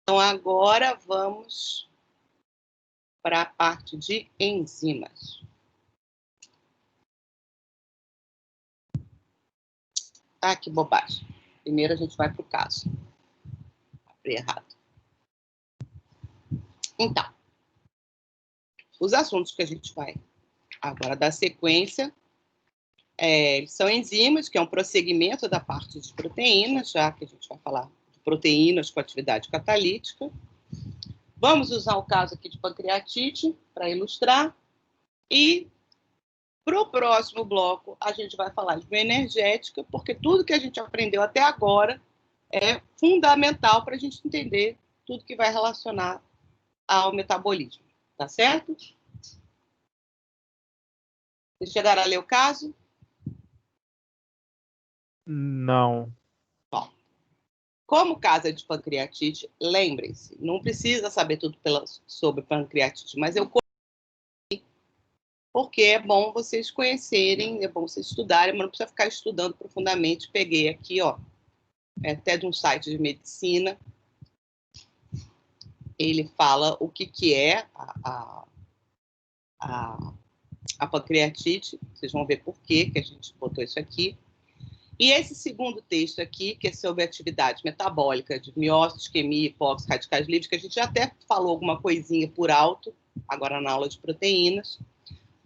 Então, agora vamos para a parte de enzimas. Ah, que bobagem. Primeiro a gente vai para o caso. Abri errado. Então, os assuntos que a gente vai agora dar sequência são enzimas, que é um prosseguimento da parte de proteínas, já que a gente vai falar de proteínas com atividade catalítica. Vamos usar o caso aqui de pancreatite para ilustrar. E para o próximo bloco, a gente vai falar de bioenergética, porque tudo que a gente aprendeu até agora é fundamental para a gente entender tudo que vai relacionar ao metabolismo. Tá certo? Vocês chegaram a ler o caso? Não. Bom, como o caso é de pancreatite, lembrem-se, não precisa saber tudo sobre pancreatite, mas eu porque é bom vocês conhecerem, é bom vocês estudarem, mas não precisa ficar estudando profundamente. Peguei aqui, ó, até de um site de medicina, ele fala o que é a pancreatite, vocês vão ver por que a gente botou isso aqui. E esse segundo texto aqui, que é sobre atividade metabólica de miócito, isquemia, hipóxia, radicais livres, que a gente já até falou alguma coisinha por alto, agora na aula de proteínas,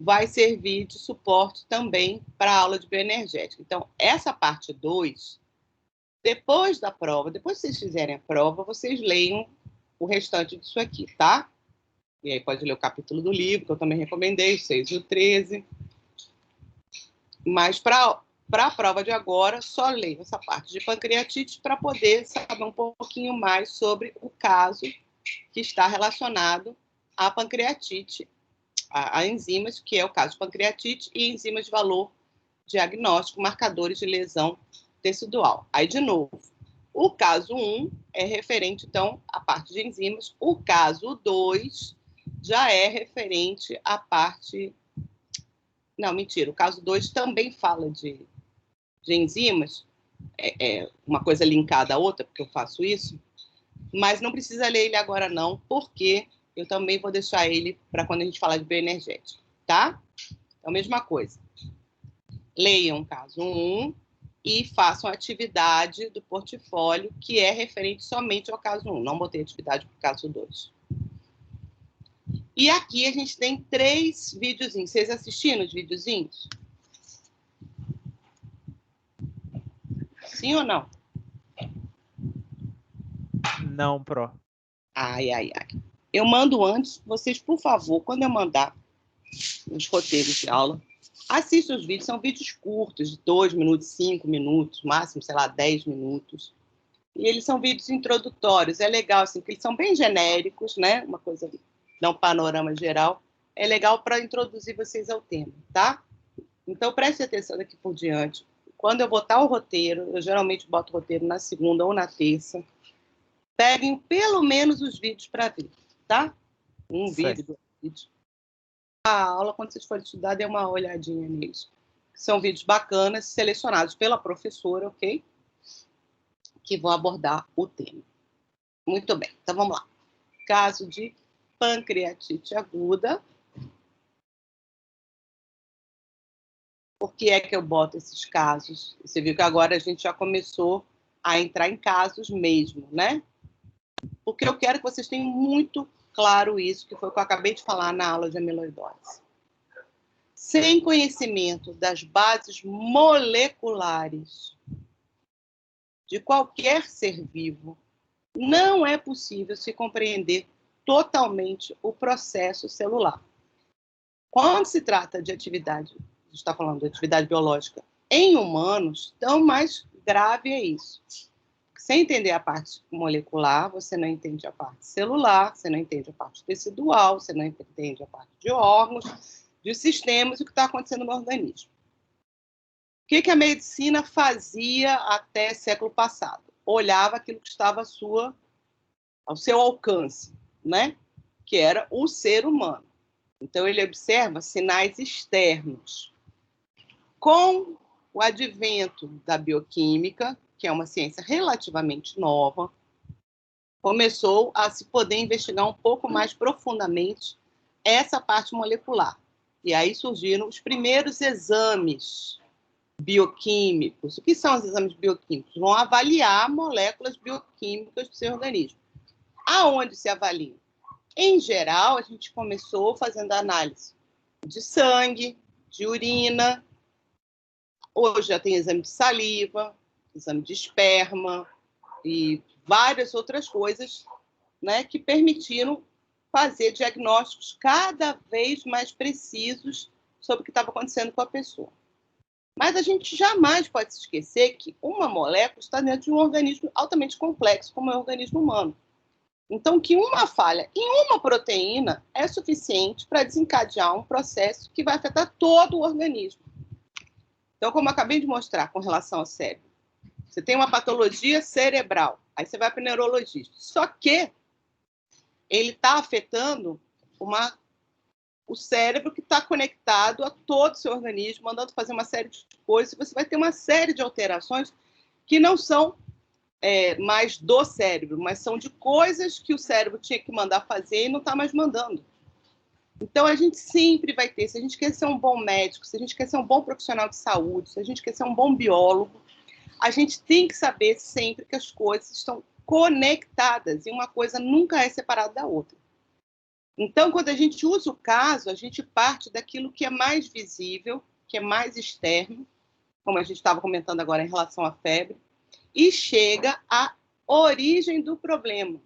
vai servir de suporte também para a aula de bioenergética. Então, essa parte 2, depois da prova, depois que vocês fizerem a prova, vocês leiam o restante disso aqui, tá? E aí pode ler o capítulo do livro, que eu também recomendei, o 6 e o 13. Mas para a prova de agora, só leio essa parte de pancreatite para poder saber um pouquinho mais sobre o caso que está relacionado à pancreatite, a enzimas, que é o caso de pancreatite, e enzimas de valor diagnóstico, marcadores de lesão tecidual. Aí, de novo, o caso 1 é referente, então, à parte de enzimas. O caso 2 já é referente à parte... Não, mentira. O caso 2 também fala de enzimas, uma coisa linkada à outra, porque eu faço isso, mas não precisa ler ele agora não, porque eu também vou deixar ele para quando a gente falar de bioenergética, tá? Então, mesma coisa. Leiam o caso 1 e façam a atividade do portfólio, que é referente somente ao caso 1. Não botei atividade para o caso 2. E aqui a gente tem 3 videozinhos. Vocês assistiram os videozinhos? Sim ou não? Não, Pro. Ai. Eu mando antes. Vocês, por favor, quando eu mandar os roteiros de aula, assistam os vídeos. São vídeos curtos, de 2 minutos, 5 minutos, máximo, sei lá, 10 minutos. E eles são vídeos introdutórios. É legal, assim, porque eles são bem genéricos, né? Uma coisa, dá um panorama geral. É legal para introduzir vocês ao tema, tá? Então, preste atenção daqui por diante. Quando eu botar o roteiro, eu geralmente boto o roteiro na segunda ou na terça. Peguem pelo menos os vídeos para ver, tá? Vídeo, 2 vídeos. A aula, quando vocês forem estudar, dê uma olhadinha neles. São vídeos bacanas, selecionados pela professora, ok? Que vão abordar o tema. Muito bem, então vamos lá. Caso de pancreatite aguda. Por que é que eu boto esses casos? Você viu que agora a gente já começou a entrar em casos mesmo, né? Porque eu quero que vocês tenham muito claro isso, que foi o que eu acabei de falar na aula de amiloidose. Sem conhecimento das bases moleculares de qualquer ser vivo, não é possível se compreender totalmente o processo celular. Quando se trata de atividade, a gente está falando de atividade biológica em humanos, tão mais grave é isso. Sem entender a parte molecular, você não entende a parte celular, você não entende a parte tecidual, você não entende a parte de órgãos, de sistemas e o que está acontecendo no organismo. O que a medicina fazia até século passado? Olhava aquilo que estava ao seu alcance, né? Que era o ser humano. Então, ele observa sinais externos. Com o advento da bioquímica, que é uma ciência relativamente nova, começou a se poder investigar um pouco mais profundamente essa parte molecular. E aí surgiram os primeiros exames bioquímicos. O que são os exames bioquímicos? Vão avaliar moléculas bioquímicas do seu organismo. Aonde se avalia? Em geral, a gente começou fazendo análise de sangue, de urina. Hoje já tem exame de saliva, exame de esperma e várias outras coisas, né, que permitiram fazer diagnósticos cada vez mais precisos sobre o que estava acontecendo com a pessoa. Mas a gente jamais pode se esquecer que uma molécula está dentro de um organismo altamente complexo, como é o organismo humano. Então, que uma falha em uma proteína é suficiente para desencadear um processo que vai afetar todo o organismo. Então, como eu acabei de mostrar com relação ao cérebro, você tem uma patologia cerebral, aí você vai para o neurologista. Só que ele está afetando o cérebro que está conectado a todo o seu organismo, mandando fazer uma série de coisas. Você vai ter uma série de alterações que não são mais do cérebro, mas são de coisas que o cérebro tinha que mandar fazer e não está mais mandando. Então, a gente sempre vai ter, se a gente quer ser um bom médico, se a gente quer ser um bom profissional de saúde, se a gente quer ser um bom biólogo, a gente tem que saber sempre que as coisas estão conectadas e uma coisa nunca é separada da outra. Então, quando a gente usa o caso, a gente parte daquilo que é mais visível, que é mais externo, como a gente estava comentando agora em relação à febre, e chega à origem do problema,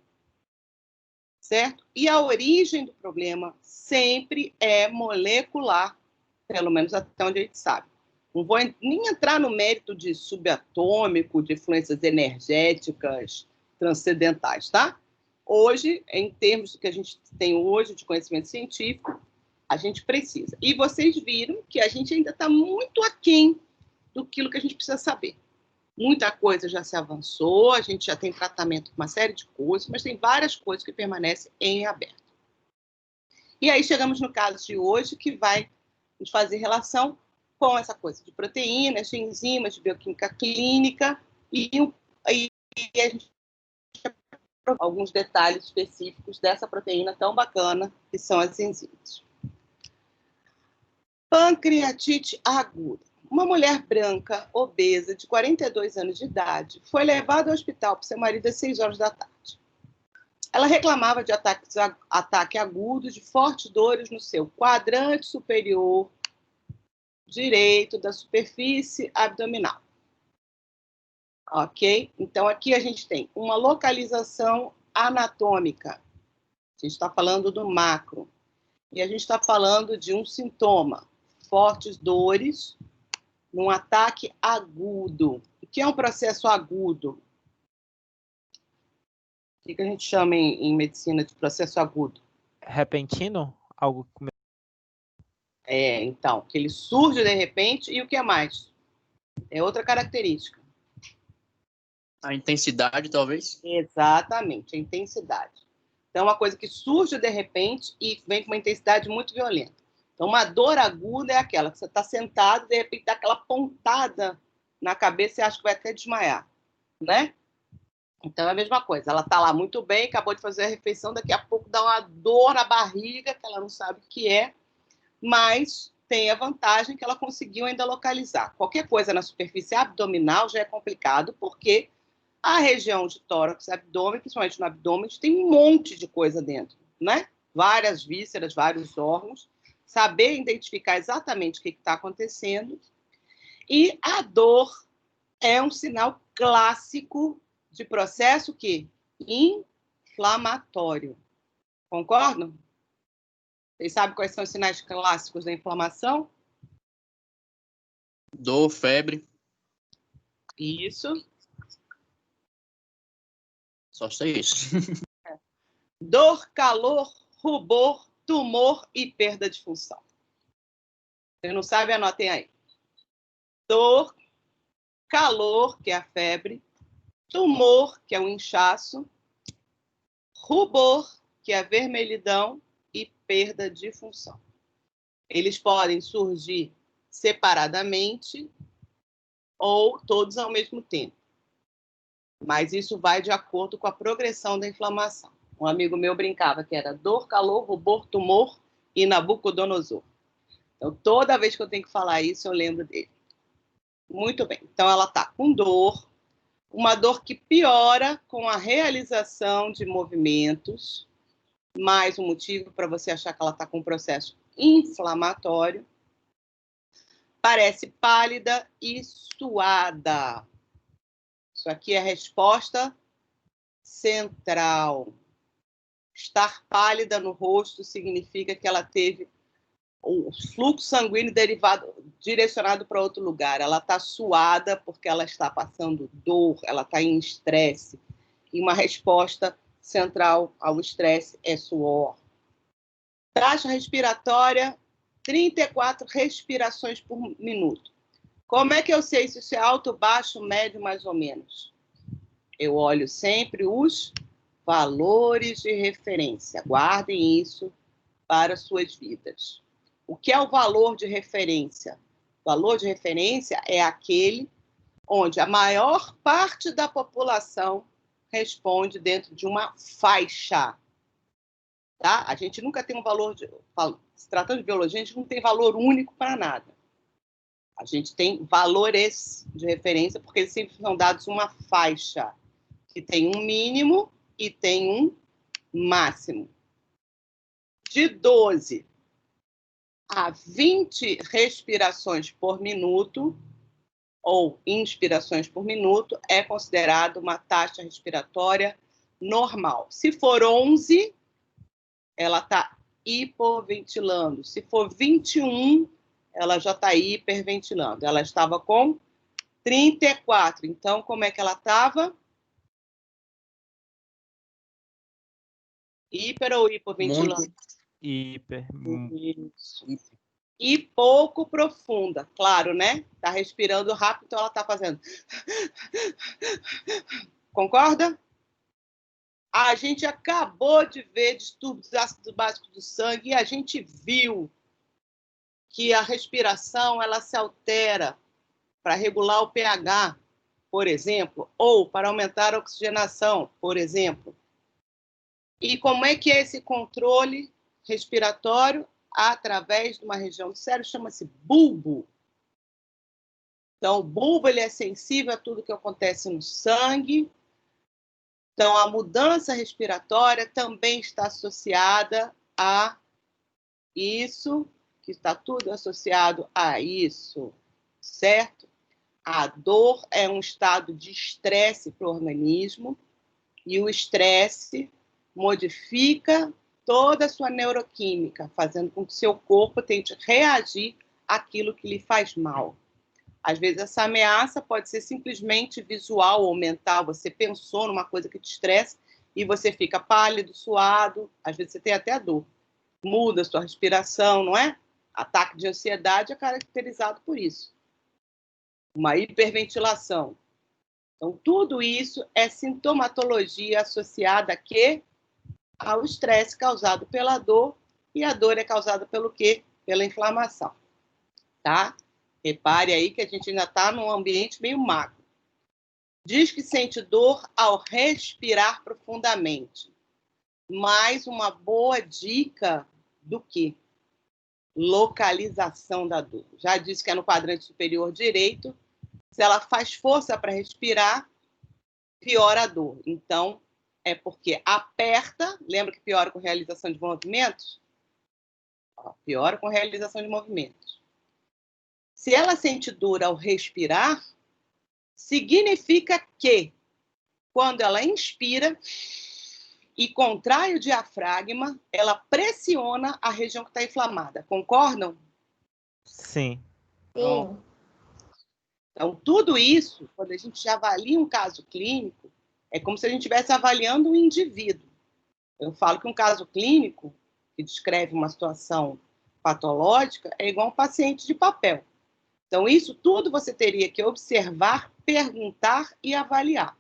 certo? E a origem do problema sempre é molecular, pelo menos até onde a gente sabe. Não vou nem entrar no mérito de subatômico, de influências energéticas transcendentais, tá? Hoje, em termos do que a gente tem hoje de conhecimento científico, a gente precisa. E vocês viram que a gente ainda está muito aquém do que a gente precisa saber. Muita coisa já se avançou, a gente já tem tratamento para uma série de coisas, mas tem várias coisas que permanecem em aberto. E aí chegamos no caso de hoje, que vai nos fazer relação com essa coisa de proteínas, de enzimas, de bioquímica clínica, e a gente alguns detalhes específicos dessa proteína tão bacana, que são as enzimas. Pancreatite aguda. Uma mulher branca, obesa, de 42 anos de idade, foi levada ao hospital por seu marido às 6 horas da tarde. Ela reclamava de ataque agudo de fortes dores no seu quadrante superior direito da superfície abdominal. Ok? Então, aqui a gente tem uma localização anatômica. A gente está falando do macro. E a gente está falando de um sintoma. Fortes dores num ataque agudo. O que é um processo agudo? O que a gente chama em medicina de processo agudo? Repentino? Algo que... Então, que ele surge de repente, e o que é mais? É outra característica. A intensidade, talvez? Exatamente, a intensidade. Então, é uma coisa que surge de repente e vem com uma intensidade muito violenta. Então, uma dor aguda é aquela que você está sentado, de repente dá aquela pontada na cabeça e acha que vai até desmaiar, né? Então, é a mesma coisa. Ela está lá muito bem, acabou de fazer a refeição, daqui a pouco dá uma dor na barriga, que ela não sabe o que é, mas tem a vantagem que ela conseguiu ainda localizar. Qualquer coisa na superfície abdominal já é complicado, porque a região de tórax e abdômen, principalmente no abdômen, tem um monte de coisa dentro, né? Várias vísceras, vários órgãos. Saber identificar exatamente o que está acontecendo. E a dor é um sinal clássico de processo que inflamatório. Concordam? Vocês sabem quais são os sinais clássicos da inflamação? Dor, febre. Isso. Só sei isso. Dor, calor, rubor, tumor e perda de função. Vocês não sabem, anotem aí. Dor, calor, que é a febre, tumor, que é o inchaço, rubor, que é a vermelhidão, e perda de função. Eles podem surgir separadamente ou todos ao mesmo tempo. Mas isso vai de acordo com a progressão da inflamação. Um amigo meu brincava que era dor, calor, rubor, tumor e Nabucodonosor. Então, toda vez que eu tenho que falar isso, eu lembro dele. Muito bem. Então, ela está com dor, uma dor que piora com a realização de movimentos, mais um motivo para você achar que ela está com um processo inflamatório. Parece pálida e suada. Isso aqui é a resposta central. Estar pálida no rosto significa que ela teve o fluxo sanguíneo direcionado para outro lugar. Ela está suada porque ela está passando dor, ela está em estresse. E uma resposta central ao estresse é suor. Taxa respiratória, 34 respirações por minuto. Como é que eu sei se isso é alto, baixo, médio, mais ou menos? Eu olho sempre os valores de referência. Guardem isso para suas vidas. O que é o valor de referência? O valor de referência é aquele onde a maior parte da população responde dentro de uma faixa. Tá? A gente nunca tem um valor se tratando de biologia, a gente não tem valor único para nada. A gente tem valores de referência porque eles sempre são dados uma faixa que tem um mínimo e tem um máximo. De 12 a 20 respirações por minuto ou inspirações por minuto é considerado uma taxa respiratória normal. Se for 11, ela está hipoventilando. Se for 21, ela já está hiperventilando. Ela estava com 34. Então, como é que ela estava? Hiper ou hipoventilando? Muito. Hiper. Isso. E pouco profunda, claro, né? Tá respirando rápido, então ela tá fazendo. Concorda? A gente acabou de ver distúrbios ácidos básicos do sangue e a gente viu que a respiração ela se altera para regular o pH, por exemplo, ou para aumentar a oxigenação, por exemplo. E como é que é esse controle respiratório? Através de uma região do cérebro, chama-se bulbo. Então, o bulbo ele é sensível a tudo que acontece no sangue. Então, a mudança respiratória também está associada a isso, que está tudo associado a isso, certo? A dor é um estado de estresse para o organismo e o estresse modifica toda a sua neuroquímica, fazendo com que seu corpo tente reagir àquilo que lhe faz mal. Às vezes, essa ameaça pode ser simplesmente visual ou mental. Você pensou numa coisa que te estressa e você fica pálido, suado. Às vezes, você tem até dor. Muda a sua respiração, não é? Ataque de ansiedade é caracterizado por isso. Uma hiperventilação. Então, tudo isso é sintomatologia associada a quê? Ao estresse causado pela dor, e a dor é causada pelo quê? Pela inflamação, tá? Repare aí que a gente ainda está num ambiente meio magro. Diz que sente dor ao respirar profundamente. Mais uma boa dica do que? Localização da dor. Já disse que é no quadrante superior direito. Se ela faz força para respirar, piora a dor. Então, é porque aperta, lembra que piora com realização de movimentos? Piora com realização de movimentos. Se ela sente dor ao respirar, significa que quando ela inspira e contrai o diafragma, ela pressiona a região que está inflamada. Concordam? Sim. Sim. Então, tudo isso, quando a gente avalia um caso clínico, é como se a gente estivesse avaliando um indivíduo. Eu falo que um caso clínico, que descreve uma situação patológica, é igual um paciente de papel. Então, isso tudo você teria que observar, perguntar e avaliar.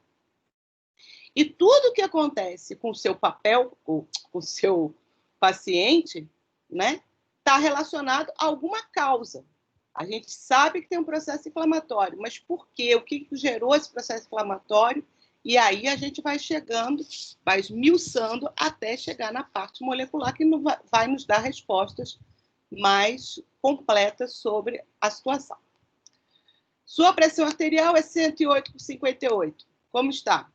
E tudo que acontece com o seu papel, ou com o seu paciente, né, está relacionado a alguma causa. A gente sabe que tem um processo inflamatório, mas por quê? O que gerou esse processo inflamatório E aí a gente vai chegando, vai esmiuçando até chegar na parte molecular, que vai nos dar respostas mais completas sobre a situação. Sua pressão arterial é 108/58. Como está?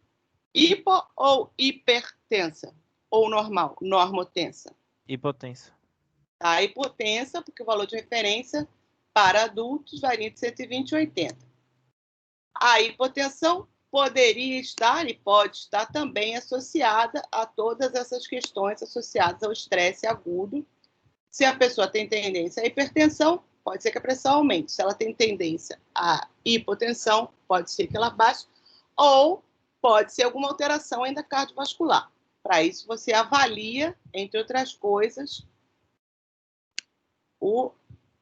Hipo ou hipertensa? Ou normal? Normotensa? Hipotensa. A hipotensa, porque o valor de referência para adultos varia de 120 a 80. A hipotensão poderia estar e pode estar também associada a todas essas questões associadas ao estresse agudo. Se a pessoa tem tendência à hipertensão, pode ser que a pressão aumente. Se ela tem tendência à hipotensão, pode ser que ela baixe, ou pode ser alguma alteração ainda cardiovascular. Para isso, você avalia, entre outras coisas, a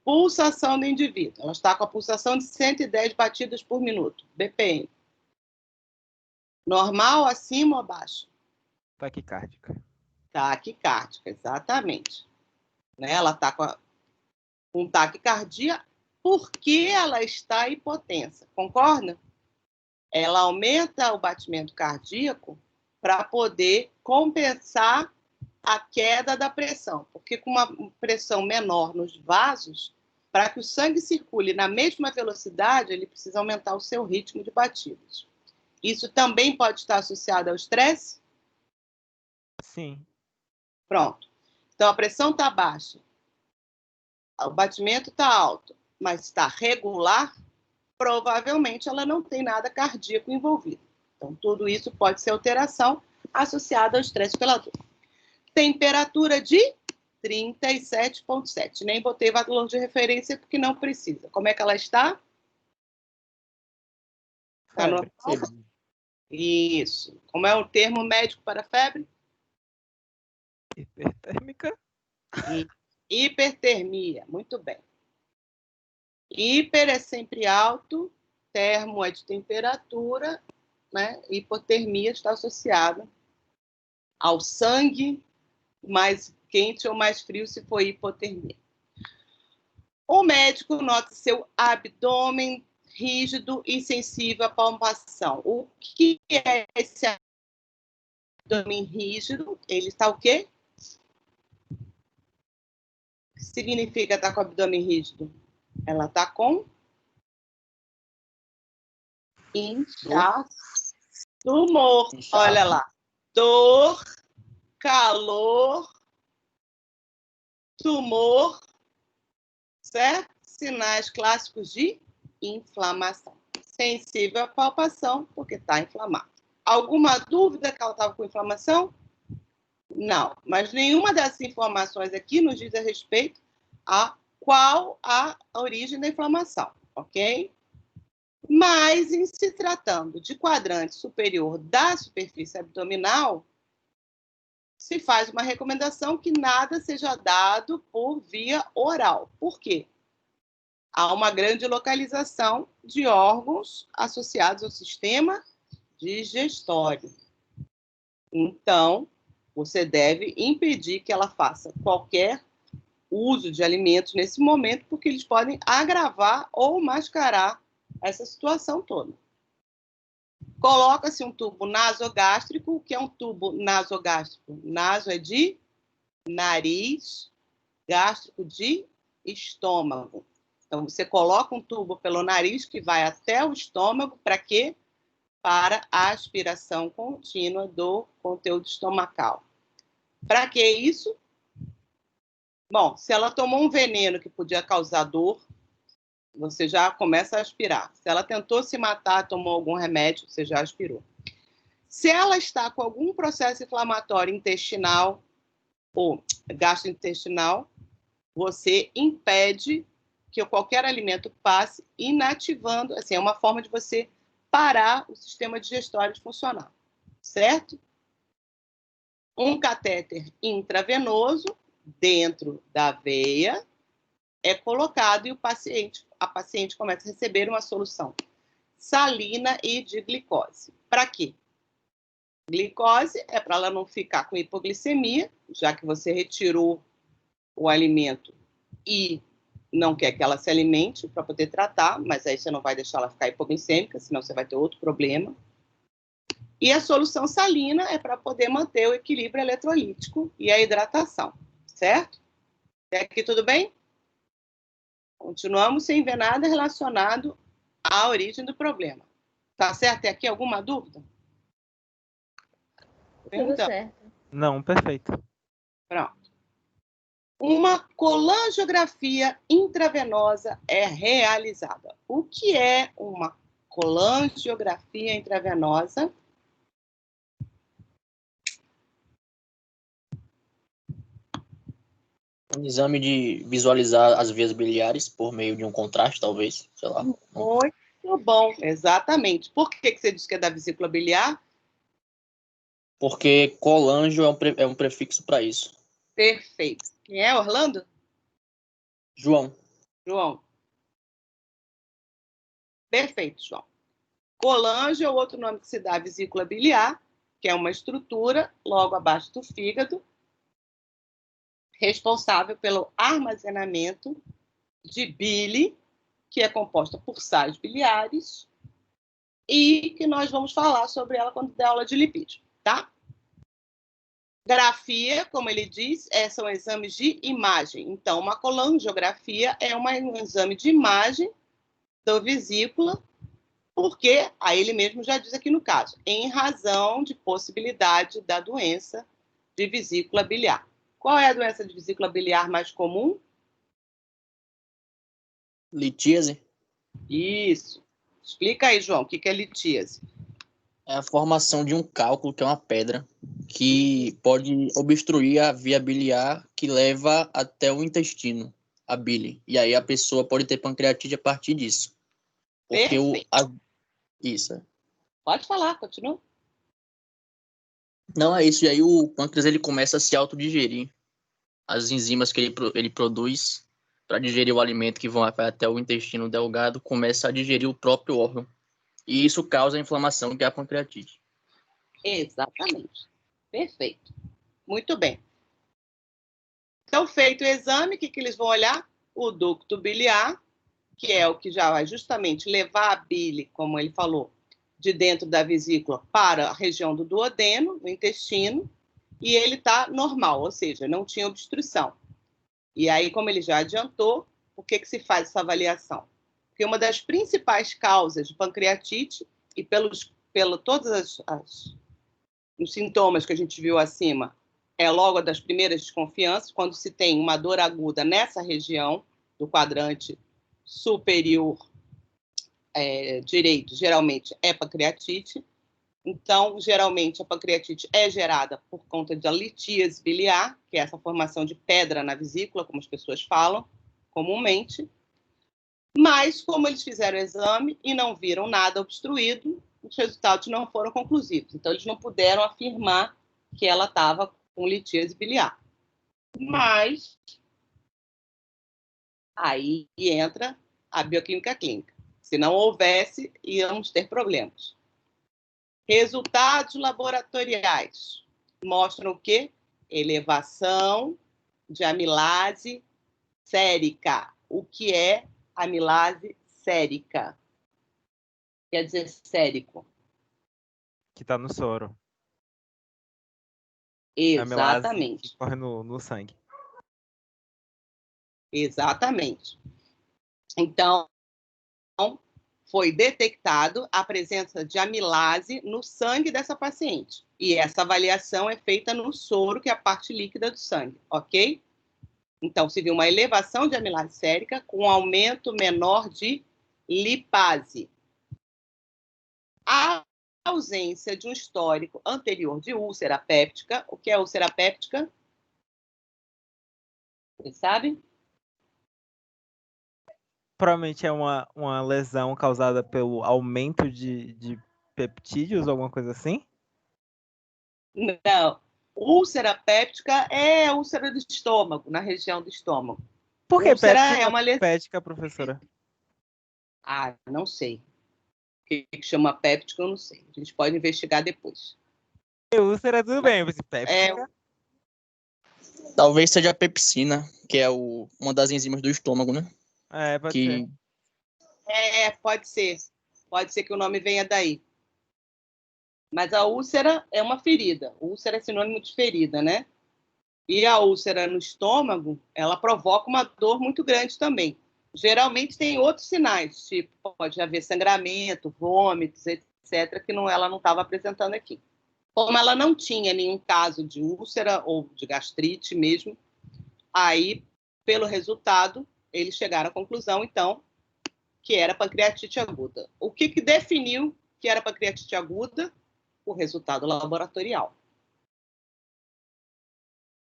pulsação do indivíduo. Ela está com a pulsação de 110 batidas por minuto, BPM. Normal, acima ou abaixo? Taquicárdica. Taquicárdica, exatamente. Né? Ela está com taquicardia porque ela está hipotensa, concorda? Ela aumenta o batimento cardíaco para poder compensar a queda da pressão, porque com uma pressão menor nos vasos, para que o sangue circule na mesma velocidade, ele precisa aumentar o seu ritmo de batidas. Isso também pode estar associado ao estresse? Sim. Pronto. Então, a pressão está baixa, o batimento está alto, mas está regular, provavelmente ela não tem nada cardíaco envolvido. Então, tudo isso pode ser alteração associada ao estresse pela dor. Temperatura de 37,7. Nem botei valor de referência porque não precisa. Como é que ela está? Está normal? Isso. Como é o termo médico para febre? Hipertérmica. Hipertermia. Muito bem. Hiper é sempre alto, termo é de temperatura, né? Hipotermia está associada ao sangue mais quente ou mais frio se for hipotermia. O médico nota seu abdômen rígido e sensível à palpação. O que é esse abdômen rígido? Ele está o quê? O que significa estar com o abdômen rígido? Ela está com inchaço, tumor. Olha lá. Dor, calor, tumor, certo? Sinais clássicos de inflamação. Sensível à palpação, porque está inflamado. Alguma dúvida que ela estava com inflamação? Não, mas nenhuma dessas informações aqui nos diz a respeito a qual a origem da inflamação, ok? Mas, em se tratando de quadrante superior da superfície abdominal, se faz uma recomendação que nada seja dado por via oral. Por quê? Há uma grande localização de órgãos associados ao sistema digestório. Então, você deve impedir que ela faça qualquer uso de alimentos nesse momento, porque eles podem agravar ou mascarar essa situação toda. Coloca-se um tubo nasogástrico. O que é um tubo nasogástrico? Naso é de nariz, gástrico de estômago. Então, você coloca um tubo pelo nariz que vai até o estômago, para quê? Para a aspiração contínua do conteúdo estomacal. Para que isso? Bom, se ela tomou um veneno que podia causar dor, você já começa a aspirar. Se ela tentou se matar, tomou algum remédio, você já aspirou. Se ela está com algum processo inflamatório intestinal ou gastrointestinal, você impede que qualquer alimento passe, inativando, assim, é uma forma de você parar o sistema digestório de funcionar, certo? Um catéter intravenoso dentro da veia é colocado e a paciente começa a receber uma solução salina e de glicose. Para quê? Glicose é para ela não ficar com hipoglicemia, já que você retirou o alimento e não quer que ela se alimente para poder tratar, mas aí você não vai deixar ela ficar hipoglicêmica, senão você vai ter outro problema. E a solução salina é para poder manter o equilíbrio eletrolítico e a hidratação, certo? Até aqui tudo bem? Continuamos sem ver nada relacionado à origem do problema. Tá certo? Tem aqui alguma dúvida? Tudo Perguntando. certo. Não, perfeito. Pronto. Uma colangiografia intravenosa é realizada. O que é uma colangiografia intravenosa? Um exame de visualizar as vias biliares por meio de um contraste, talvez, sei lá. Muito bom, exatamente. Por que você diz que é da vesícula biliar? Porque colangio é um prefixo para isso. Perfeito. Quem é, Orlando? João, João. Perfeito, João. Colangio é o outro nome que se dá à vesícula biliar, que é uma estrutura logo abaixo do fígado, responsável pelo armazenamento de bile, que é composta por sais biliares, e que nós vamos falar sobre ela quando der aula de lipídio, tá? Grafia, como ele diz, são exames de imagem. Então, uma colangiografia é um exame de imagem da vesícula, porque, aí ele mesmo já diz aqui no caso, em razão de possibilidade da doença de vesícula biliar. Qual é a doença de vesícula biliar mais comum? litíase Isso. Explica aí, João, o que é litíase? é a formação de um cálculo, que é uma pedra, que pode obstruir a via biliar que leva até o intestino, a bile. E aí a pessoa pode ter pancreatite a partir disso. Porque isso. Pode falar, continua. Não é isso. E aí o pâncreas ele começa a se autodigerir. As enzimas que ele produz para digerir o alimento que vão até o intestino delgado começa a digerir o próprio órgão. E isso causa a inflamação, que é a pancreatite. Exatamente. Perfeito. Muito bem. Então, feito o exame, o que eles vão olhar? O ducto biliar, que é o que já vai justamente levar a bile, como ele falou, de dentro da vesícula para a região do duodeno, no intestino, e ele está normal, ou seja, não tinha obstrução. E aí, como ele já adiantou, por que se faz essa avaliação? Porque uma das principais causas de pancreatite, e pelo todos os sintomas que a gente viu acima, é logo das primeiras desconfianças, quando se tem uma dor aguda nessa região do quadrante superior direito, geralmente é pancreatite. Então, geralmente, a pancreatite é gerada por conta da litíase biliar, que é essa formação de pedra na vesícula, como as pessoas falam comumente. Mas, como eles fizeram o exame e não viram nada obstruído, os resultados não foram conclusivos. Então, eles não puderam afirmar que ela estava com litíase biliar. Mas, aí entra a bioquímica clínica. Se não houvesse, íamos ter problemas. Resultados laboratoriais mostram o quê? Elevação de amilase sérica. O que é amilase sérica? Quer dizer sérico. Que tá no soro. A amilase Exatamente. que corre no sangue. Exatamente. Então, foi detectado a presença de amilase no sangue dessa paciente. E essa avaliação é feita no soro, que é a parte líquida do sangue, ok? Então, se viu uma elevação de amilase sérica com um aumento menor de lipase. A ausência de um histórico anterior de úlcera péptica. O que é úlcera péptica? Vocês sabem? Provavelmente é uma lesão causada pelo aumento de peptídeos ou alguma coisa assim? Não. Úlcera péptica é úlcera do estômago, na região do estômago. Por que Úlcera péptica, é uma lesão. péptica, professora? Ah, não sei. O que chama péptica, eu não sei. A gente pode investigar depois. Úlcera, tudo bem, mas péptica? Talvez seja a pepsina, que é uma das enzimas do estômago, né? Pode ser. Pode ser. Pode ser que o nome venha daí. Mas a úlcera é uma ferida. Úlcera é sinônimo de ferida, né? E a úlcera no estômago, ela provoca uma dor muito grande também. Geralmente tem outros sinais, tipo, pode haver sangramento, vômitos, etc., que ela não estava apresentando aqui. Como ela não tinha nenhum caso de úlcera ou de gastrite mesmo, aí, pelo resultado, eles chegaram à conclusão, então, que era pancreatite aguda. O que definiu que era pancreatite aguda? O resultado laboratorial.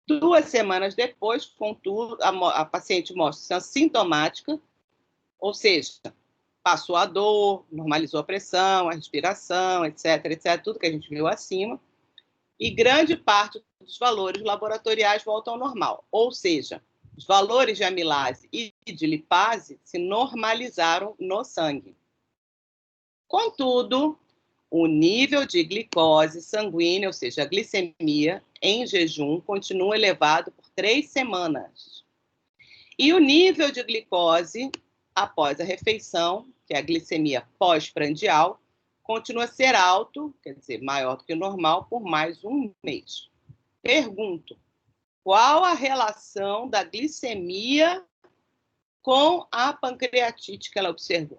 2 semanas depois, contudo, a paciente mostra-se assintomática, ou seja, passou a dor, normalizou a pressão, a respiração, etc., etc., tudo que a gente viu acima, e grande parte dos valores laboratoriais voltam ao normal, ou seja, os valores de amilase e de lipase se normalizaram no sangue. Contudo, o nível de glicose sanguínea, ou seja, a glicemia, em jejum, continua elevado por 3 semanas. E o nível de glicose após a refeição, que é a glicemia pós-prandial, continua a ser alto, quer dizer, maior do que o normal, por mais um mês. Pergunto, qual a relação da glicemia com a pancreatite que ela observou?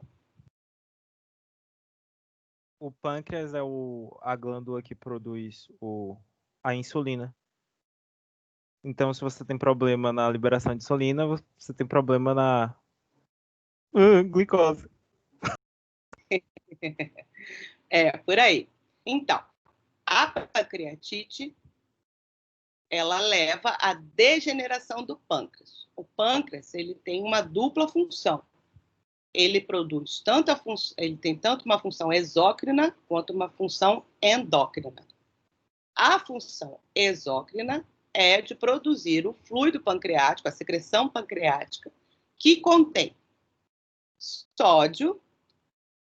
O pâncreas é a glândula que produz a insulina. Então, se você tem problema na liberação de insulina, você tem problema na glicose. É, por aí. Então, a pancreatite, ela leva à degeneração do pâncreas. O pâncreas, ele tem uma dupla função. Ele produz ele tem tanto uma função exócrina quanto uma função endócrina. A função exócrina é de produzir o fluido pancreático, a secreção pancreática, que contém sódio,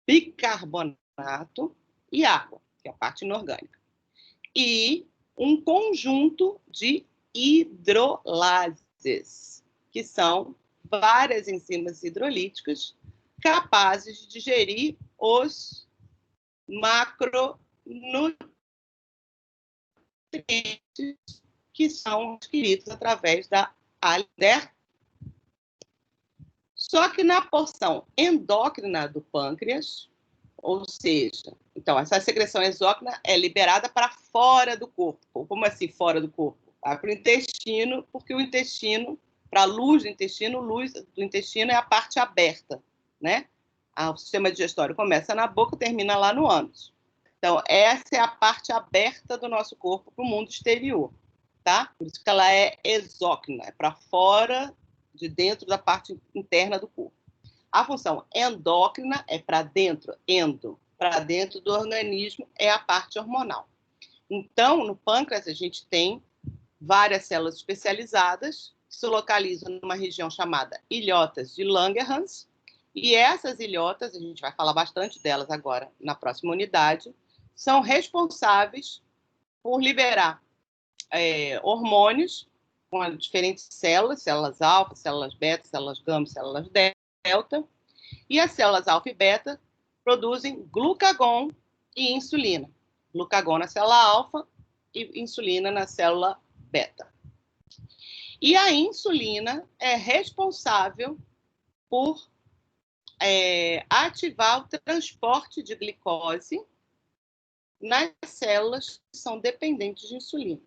bicarbonato e água, que é a parte inorgânica, e um conjunto de hidrolases, que são várias enzimas hidrolíticas capazes de digerir os macronutrientes que são adquiridos através da alimentação. Só que na porção endócrina do pâncreas, ou seja, então essa secreção exócrina é liberada para fora do corpo. Como assim fora do corpo? Vai para o intestino, porque o intestino, para a luz do intestino é a parte aberta, né? O sistema digestório começa na boca e termina lá no ânus. Então, essa é a parte aberta do nosso corpo para o mundo exterior, tá? Por isso que ela é exócrina, é para fora de dentro da parte interna do corpo. A função endócrina é para dentro, para dentro do organismo é a parte hormonal. Então, no pâncreas, a gente tem várias células especializadas que se localizam numa região chamada ilhotas de Langerhans, e essas ilhotas, a gente vai falar bastante delas agora na próxima unidade, são responsáveis por liberar hormônios com diferentes células, células alfa, células beta, células gama, células delta, e as células alfa e beta produzem glucagon e insulina. Glucagon na célula alfa e insulina na célula beta. E a insulina é responsável por ativar o transporte de glicose nas células que são dependentes de insulina.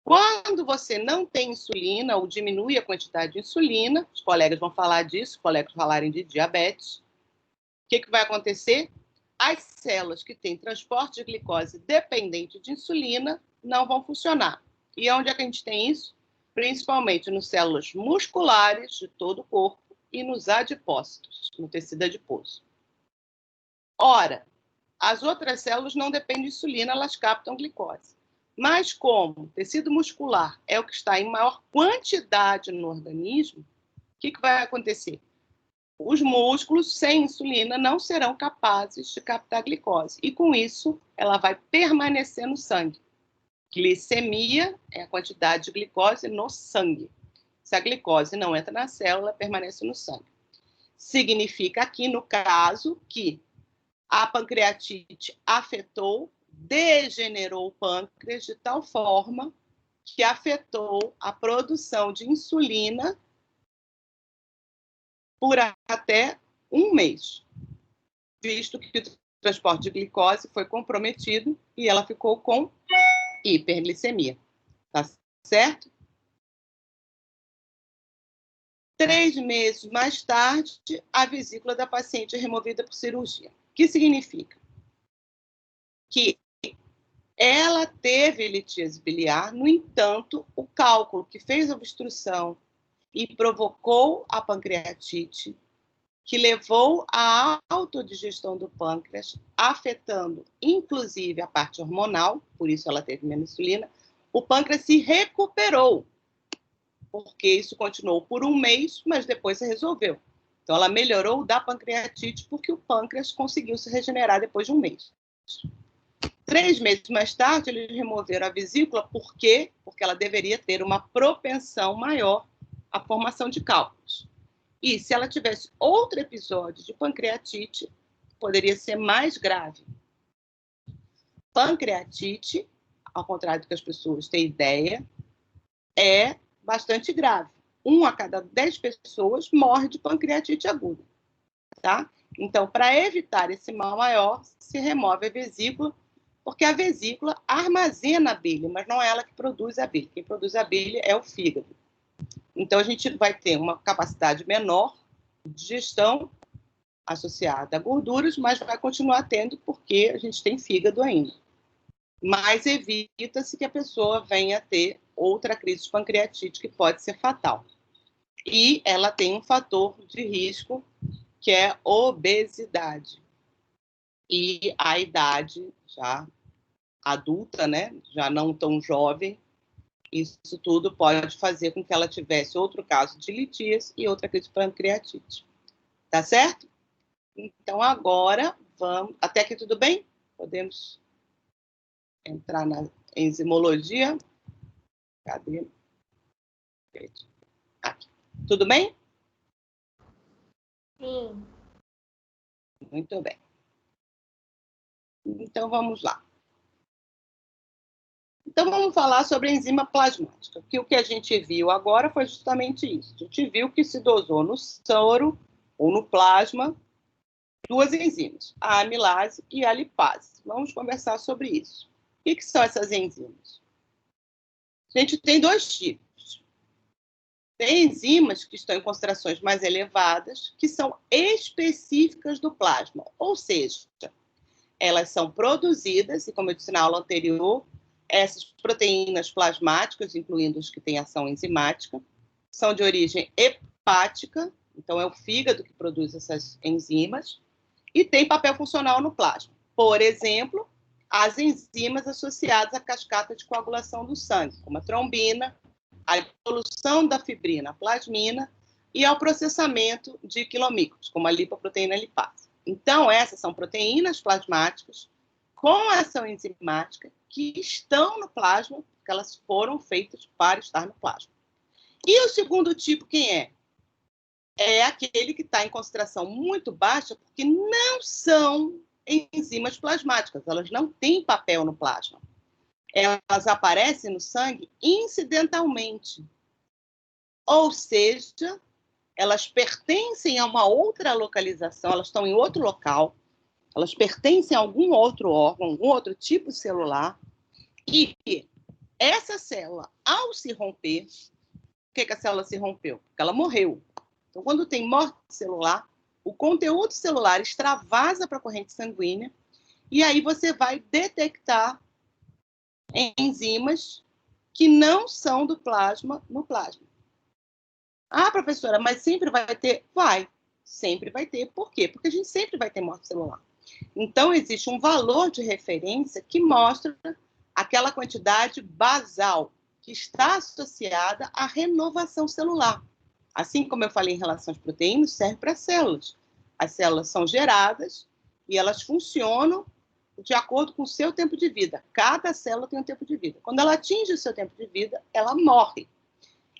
Quando você não tem insulina ou diminui a quantidade de insulina, os colegas vão falar disso, os colegas falarem de diabetes, o que vai acontecer? As células que têm transporte de glicose dependente de insulina não vão funcionar. E onde é que a gente tem isso? Principalmente nas células musculares de todo o corpo e nos adipócitos, no tecido adiposo. Ora, as outras células não dependem de insulina, elas captam glicose. Mas como o tecido muscular é o que está em maior quantidade no organismo, o que vai acontecer? Os músculos sem insulina não serão capazes de captar glicose. E com isso, ela vai permanecer no sangue. Glicemia é a quantidade de glicose no sangue. Se a glicose não entra na célula, permanece no sangue. Significa aqui, no caso, que a pancreatite afetou, degenerou o pâncreas de tal forma que afetou a produção de insulina por até 1 mês, visto que o transporte de glicose foi comprometido e ela ficou com hiperglicemia. Tá certo? 3 meses mais tarde, a vesícula da paciente é removida por cirurgia. O que significa? Que ela teve litíase biliar, no entanto, o cálculo que fez obstrução e provocou a pancreatite, que levou à autodigestão do pâncreas, afetando inclusive a parte hormonal, por isso ela teve menos insulina, o pâncreas se recuperou, porque isso continuou por 1 mês, mas depois se resolveu. Então, ela melhorou da pancreatite porque o pâncreas conseguiu se regenerar depois de 1 mês. 3 meses mais tarde, eles removeram a vesícula, por quê? Porque ela deveria ter uma propensão maior à formação de cálculos. E se ela tivesse outro episódio de pancreatite, poderia ser mais grave. Pancreatite, ao contrário do que as pessoas têm ideia, é bastante grave. 1 a cada 10 pessoas morre de pancreatite aguda. Tá? Então, para evitar esse mal maior, se remove a vesícula, porque a vesícula armazena a bile, mas não é ela que produz a bile. Quem produz a bile é o fígado. Então, a gente vai ter uma capacidade menor de digestão associada a gorduras, mas vai continuar tendo porque a gente tem fígado ainda. Mas evita-se que a pessoa venha a ter outra crise de pancreatite que pode ser fatal. E ela tem um fator de risco que é obesidade. E a idade já adulta, né, já não tão jovem, isso tudo pode fazer com que ela tivesse outro caso de litíase e outra crise de pancreatite. Tá certo? Então, agora, vamos... Até aqui tudo bem? Podemos entrar na enzimologia. Cadê? Aqui. Tudo bem? Sim. Muito bem. Então, vamos lá. Então, vamos falar sobre a enzima plasmática, que o que a gente viu agora foi justamente isso. A gente viu que se dosou no soro ou no plasma 2 enzimas, a amilase e a lipase. Vamos conversar sobre isso. O que são essas enzimas? A gente tem 2 tipos. Tem enzimas que estão em concentrações mais elevadas, que são específicas do plasma, ou seja, elas são produzidas, e como eu disse na aula anterior, essas proteínas plasmáticas, incluindo as que têm ação enzimática, são de origem hepática, então é o fígado que produz essas enzimas, e tem papel funcional no plasma. Por exemplo, as enzimas associadas à cascata de coagulação do sangue, como a trombina, a dissolução da fibrina, a plasmina, e ao processamento de quilomículos, como a lipoproteína lipase. Então, essas são proteínas plasmáticas com ação enzimática que estão no plasma, porque elas foram feitas para estar no plasma. E o segundo tipo, quem é? É aquele que está em concentração muito baixa, porque não são enzimas plasmáticas, elas não têm papel no plasma. Elas aparecem no sangue incidentalmente. Ou seja, elas pertencem a uma outra localização, elas estão em outro local, elas pertencem a algum outro órgão, algum outro tipo celular, e essa célula, ao se romper, por que a célula se rompeu? Porque ela morreu. Então, quando tem morte celular, o conteúdo celular extravasa para a corrente sanguínea, e aí você vai detectar enzimas que não são do plasma no plasma. Ah, professora, mas sempre vai ter? Vai, sempre vai ter. Por quê? Porque a gente sempre vai ter morte celular. Então, existe um valor de referência que mostra aquela quantidade basal que está associada à renovação celular. Assim como eu falei em relação às proteínas, serve para as células. As células são geradas e elas funcionam de acordo com o seu tempo de vida. Cada célula tem um tempo de vida. Quando ela atinge o seu tempo de vida, ela morre.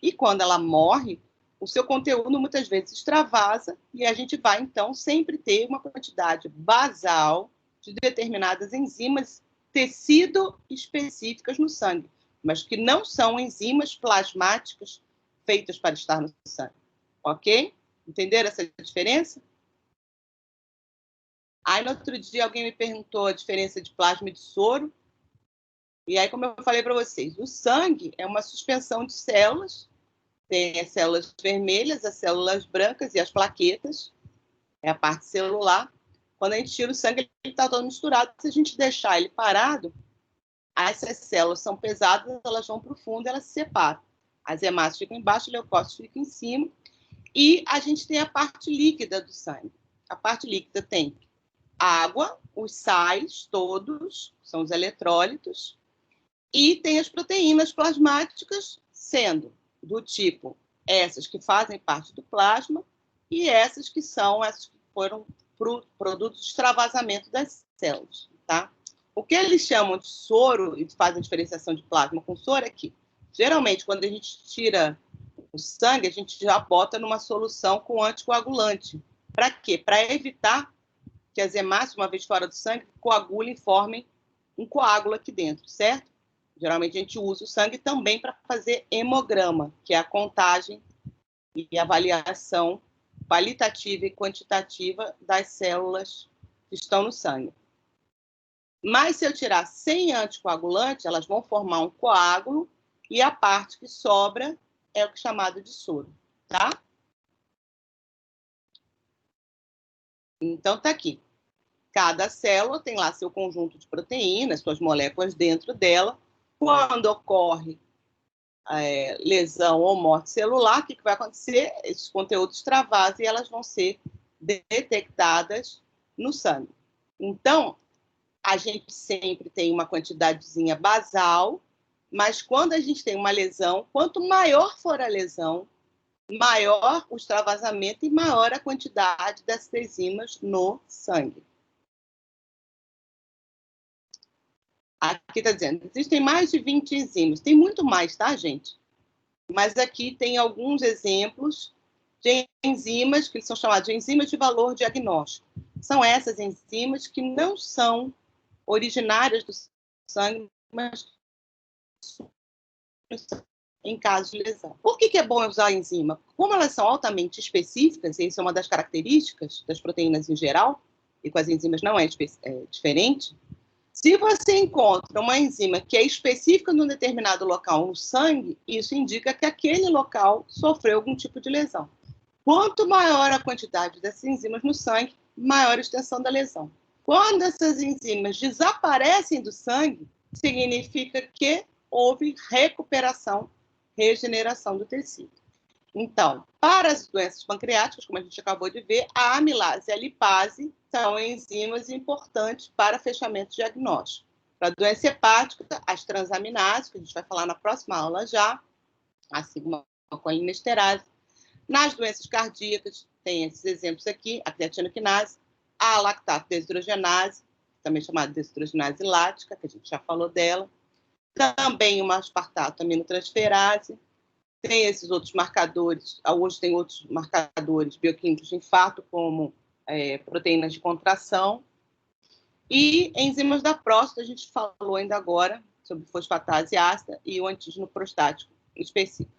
E quando ela morre, o seu conteúdo muitas vezes extravasa e a gente vai, então, sempre ter uma quantidade basal de determinadas enzimas tecido específicas no sangue, mas que não são enzimas plasmáticas feitas para estar no sangue. Ok? Entenderam essa diferença? Aí, no outro dia, alguém me perguntou a diferença de plasma e de soro. E aí, como eu falei para vocês, o sangue é uma suspensão de células. Tem as células vermelhas, as células brancas e as plaquetas. É a parte celular. Quando a gente tira o sangue, ele está todo misturado. Se a gente deixar ele parado, essas células são pesadas, elas vão para o fundo e elas se separam. As hemácias ficam embaixo, os leucócitos ficam em cima. E a gente tem a parte líquida do sangue. A parte líquida tem água, os sais todos, são os eletrólitos, e tem as proteínas plasmáticas, sendo do tipo essas que fazem parte do plasma e essas que foram produtos de extravasamento das células, tá? O que eles chamam de soro e fazem diferenciação de plasma com soro é que, geralmente, quando a gente tira o sangue, a gente já bota numa solução com anticoagulante. Para quê? Para evitar que as hemácias, uma vez fora do sangue, coagulem e formem um coágulo aqui dentro, certo? Geralmente a gente usa o sangue também para fazer hemograma, que é a contagem e avaliação qualitativa e quantitativa das células que estão no sangue. Mas se eu tirar sem anticoagulante, elas vão formar um coágulo e a parte que sobra é o que é chamado de soro, tá? Então, tá aqui. Cada célula tem lá seu conjunto de proteínas, suas moléculas dentro dela. Quando ocorre lesão ou morte celular, o que vai acontecer? Esses conteúdos extravasam e elas vão ser detectadas no sangue. Então, a gente sempre tem uma quantidadezinha basal, mas quando a gente tem uma lesão, quanto maior for a lesão, maior o extravasamento e maior a quantidade dessas enzimas no sangue. Aqui está dizendo, existem mais de 20 enzimas. Tem muito mais, tá, gente? Mas aqui tem alguns exemplos de enzimas, que são chamadas de enzimas de valor diagnóstico. São essas enzimas que não são originárias do sangue, mas em caso de lesão. Por que é bom usar a enzima? Como elas são altamente específicas, e isso é uma das características das proteínas em geral, e com as enzimas não é diferente, se você encontra uma enzima que é específica num determinado local no sangue, isso indica que aquele local sofreu algum tipo de lesão. Quanto maior a quantidade dessas enzimas no sangue, maior a extensão da lesão. Quando essas enzimas desaparecem do sangue, significa que houve recuperação, regeneração do tecido. Então, para as doenças pancreáticas, como a gente acabou de ver, a amilase e a lipase são enzimas importantes para fechamento diagnóstico. Para a doença hepática, as transaminases, que a gente vai falar na próxima aula já, a sigma-colinesterase. Nas doenças cardíacas, tem esses exemplos aqui, a creatinoquinase, a lactato deshidrogenase, também chamada deshidrogenase lática, que a gente já falou dela. Também uma aspartato aminotransferase. Tem esses outros marcadores, hoje tem outros marcadores bioquímicos de infarto, como proteínas de contração. E enzimas da próstata, a gente falou ainda agora sobre fosfatase ácida e o antígeno prostático específico.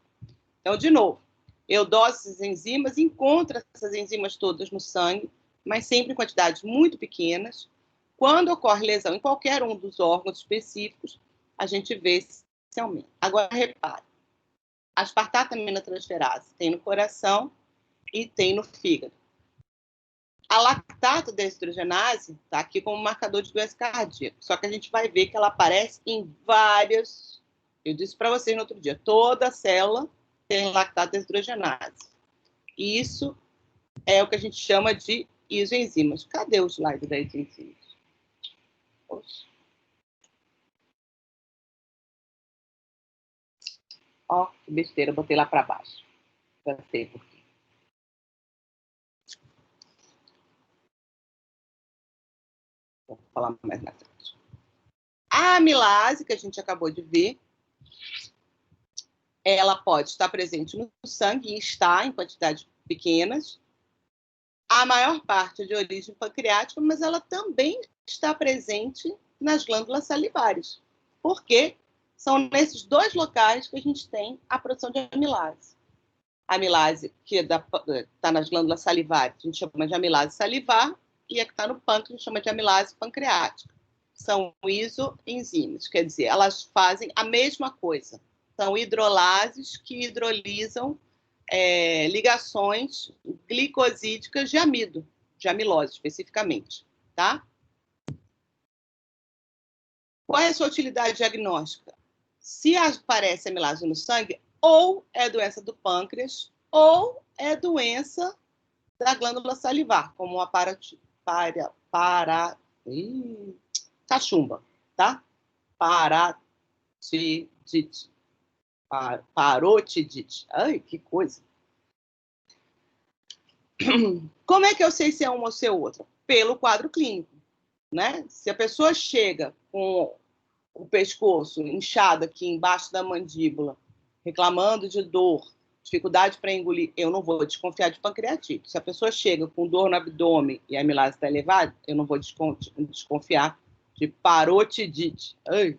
Então, de novo, eu doso essas enzimas, encontro essas enzimas todas no sangue, mas sempre em quantidades muito pequenas. Quando ocorre lesão em qualquer um dos órgãos específicos, a gente vê esse aumento. Agora, repare, a aspartato aminotransferase tem no coração e tem no fígado. A lactato deshidrogenase está aqui como marcador de doença cardíaca, só que a gente vai ver que ela aparece em várias. Eu disse para vocês no outro dia, toda célula tem lactato deshidrogenase. E isso é o que a gente chama de isoenzimas. Cadê o slide das enzimas? Poxa. Ó, que besteira, eu botei lá para baixo. Já sei por quê. Vou falar mais na frente. A amilase, que a gente acabou de ver, ela pode estar presente no sangue, e está em quantidades pequenas. A maior parte é de origem pancreática, mas ela também está presente nas glândulas salivares. Por quê? São nesses dois locais que a gente tem a produção de amilase. A amilase que está nas glândulas salivares, a gente chama de amilase salivar, e a que está no pâncreas, a gente chama de amilase pancreática. São isoenzimas, quer dizer, elas fazem a mesma coisa. São hidrolases que hidrolisam ligações glicosídicas de amido, de amilose especificamente, tá? Qual é a sua utilidade diagnóstica? Se aparece amilase no sangue, ou é doença do pâncreas, ou é doença da glândula salivar, como a cachumba, tá? Parotidite. Ai, que coisa. Como é que eu sei se é uma ou se é outra? Pelo quadro clínico, né? Se a pessoa chega com o pescoço inchado aqui embaixo da mandíbula, reclamando de dor, dificuldade para engolir, eu não vou desconfiar de pancreatite. Se a pessoa chega com dor no abdômen e a amilase está elevada, eu não vou desconfiar de parotidite. Ai.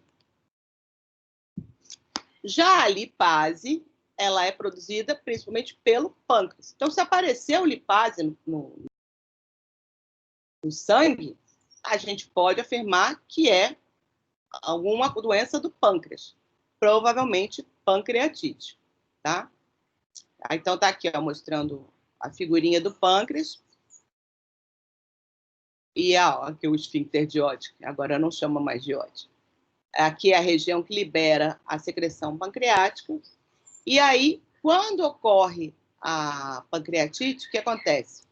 Já a lipase, ela é produzida principalmente pelo pâncreas. Então, se apareceu lipase no sangue, a gente pode afirmar que é alguma doença do pâncreas, provavelmente pancreatite, tá? Então, tá aqui, ó, mostrando a figurinha do pâncreas e aqui o esfíncter de Oddi, agora não chama mais de Oddi. Aqui é a região que libera a secreção pancreática. E aí, quando ocorre a pancreatite, o que acontece?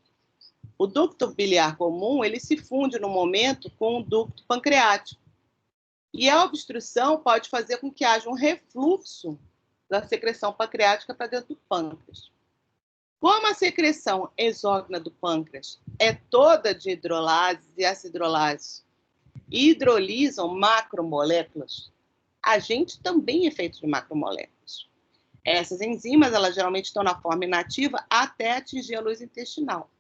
O ducto biliar comum, ele se funde no momento com o ducto pancreático. E a obstrução pode fazer com que haja um refluxo da secreção pancreática para dentro do pâncreas. Como a secreção exógena do pâncreas é toda de hidrolases e acidrolases, hidrolisam macromoléculas, a gente também é feito de macromoléculas. Essas enzimas, elas geralmente estão na forma inativa até atingir a luz intestinal.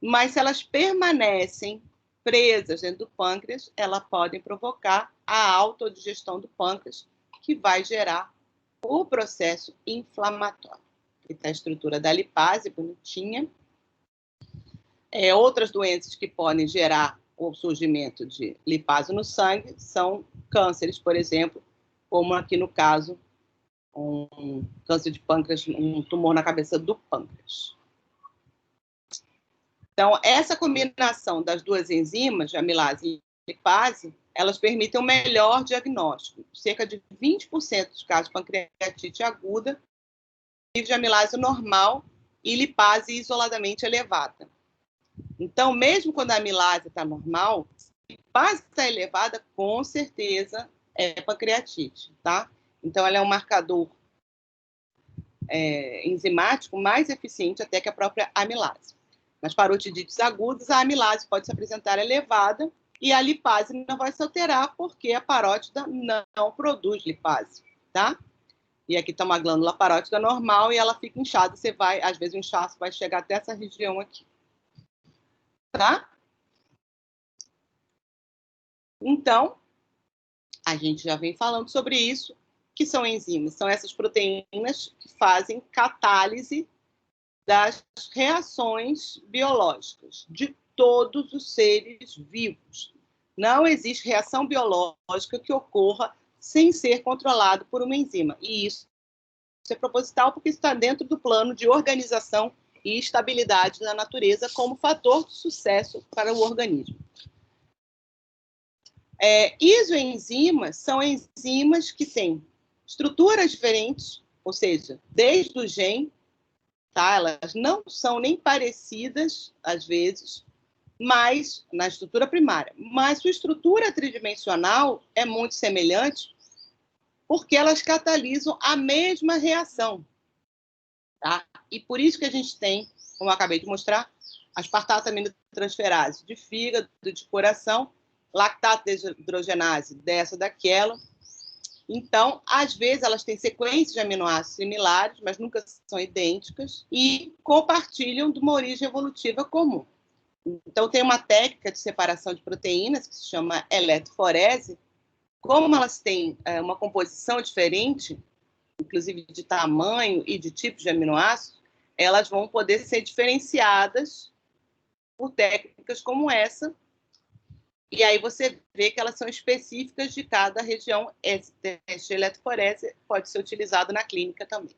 Mas se elas permanecem presas dentro do pâncreas, elas podem provocar a autodigestão do pâncreas, que vai gerar o processo inflamatório. Aqui está a estrutura da lipase, bonitinha. Outras doenças que podem gerar o surgimento de lipase no sangue são cânceres, por exemplo, como aqui no caso, um câncer de pâncreas, um tumor na cabeça do pâncreas. Então, essa combinação das duas enzimas, de amilase e lipase, elas permitem um melhor diagnóstico. Cerca de 20% dos casos de pancreatite aguda vivem de amilase normal e lipase isoladamente elevada. Então, mesmo quando a amilase está normal, a lipase está elevada, com certeza é pancreatite, tá? Então, ela é um marcador enzimático mais eficiente até que a própria amilase. Nas parotidites agudas, a amilase pode se apresentar elevada e a lipase não vai se alterar porque a parótida não produz lipase, tá? E aqui está uma glândula parótida normal e ela fica inchada. Você vai, às vezes o inchaço vai chegar até essa região aqui, tá? Então, a gente já vem falando sobre isso, que são enzimas, são essas proteínas que fazem catálise das reações biológicas de todos os seres vivos. Não existe reação biológica que ocorra sem ser controlado por uma enzima. E isso é proposital porque está dentro do plano de organização e estabilidade da natureza como fator de sucesso para o organismo. Isoenzimas são enzimas que têm estruturas diferentes, ou seja, desde o gen, tá? Elas não são nem parecidas, às vezes, mas na estrutura primária. Mas sua estrutura tridimensional é muito semelhante porque elas catalisam a mesma reação. Tá? E por isso que a gente tem, como eu acabei de mostrar, aspartato aminotransferase de fígado, de coração, lactato desidrogenase dessa, daquela, Então, às vezes, elas têm sequências de aminoácidos similares, mas nunca são idênticas, e compartilham de uma origem evolutiva comum. Então, tem uma técnica de separação de proteínas que se chama eletroforese. Como elas têm uma composição diferente, inclusive de tamanho e de tipos de aminoácidos, elas vão poder ser diferenciadas por técnicas como essa. E aí você vê que elas são específicas de cada região. Esse teste de eletroforese pode ser utilizado na clínica também.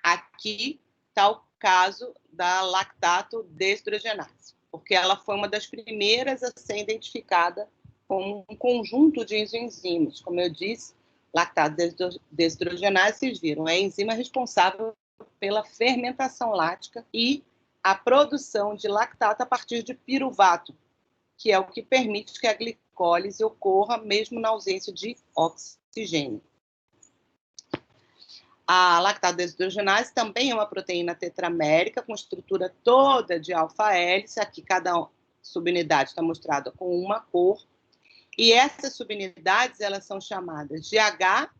Aqui está o caso da lactato deshidrogenase, porque ela foi uma das primeiras a ser identificada como um conjunto de enzimas. Como eu disse, lactato deshidrogenase, vocês viram, é a enzima responsável pela fermentação láctica e a produção de lactato a partir de piruvato, que é o que permite que a glicólise ocorra mesmo na ausência de oxigênio. A lactato deshidrogenase também é uma proteína tetramérica com estrutura toda de alfa-hélice. Aqui cada subunidade está mostrada com uma cor. E essas subunidades elas são chamadas de H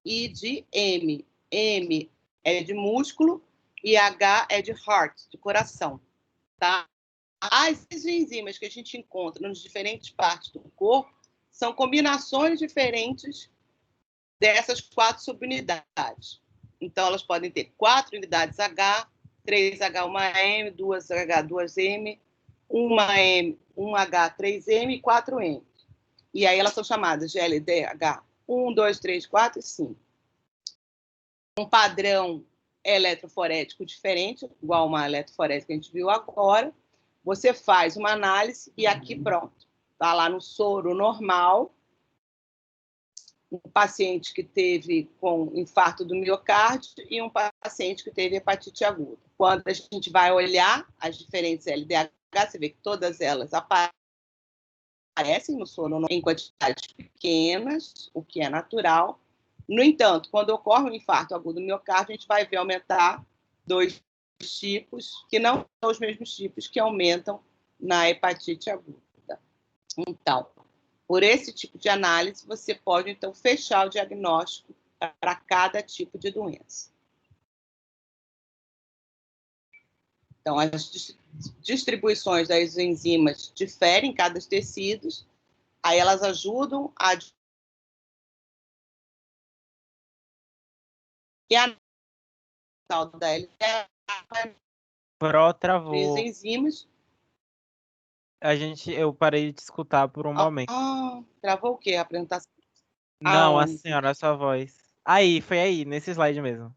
e de M. M é de músculo e H é de heart, de coração. Tá? As enzimas que a gente encontra nas diferentes partes do corpo são combinações diferentes dessas 4 subunidades. Então, elas podem ter 4 unidades H, 3H, 1M, 2H, 2M, 1M, 1H, 3M e 4M. E aí elas são chamadas de LDH 1, 2, 3, 4 e 5. Um padrão eletroforético diferente, igual uma eletroforese que a gente viu agora. Você faz uma análise e aqui pronto. Está lá no soro normal, um paciente que teve com infarto do miocárdio e um paciente que teve hepatite aguda. Quando a gente vai olhar as diferentes LDH, você vê que todas elas aparecem no soro em quantidades pequenas, o que é natural. No entanto, quando ocorre um infarto agudo do miocárdio, a gente vai ver aumentar 2 tipos, que não são os mesmos tipos que aumentam na hepatite aguda. Então, por esse tipo de análise, você pode, então, fechar o diagnóstico para cada tipo de doença. Então, as distribuições das enzimas diferem em cada tecido, aí elas ajudam a... E a tal da LDH... Travou. enzimas. Eu parei de escutar por um momento. Travou o quê? A apresentação? Não, a senhora, a sua voz. Aí, foi aí, nesse slide mesmo.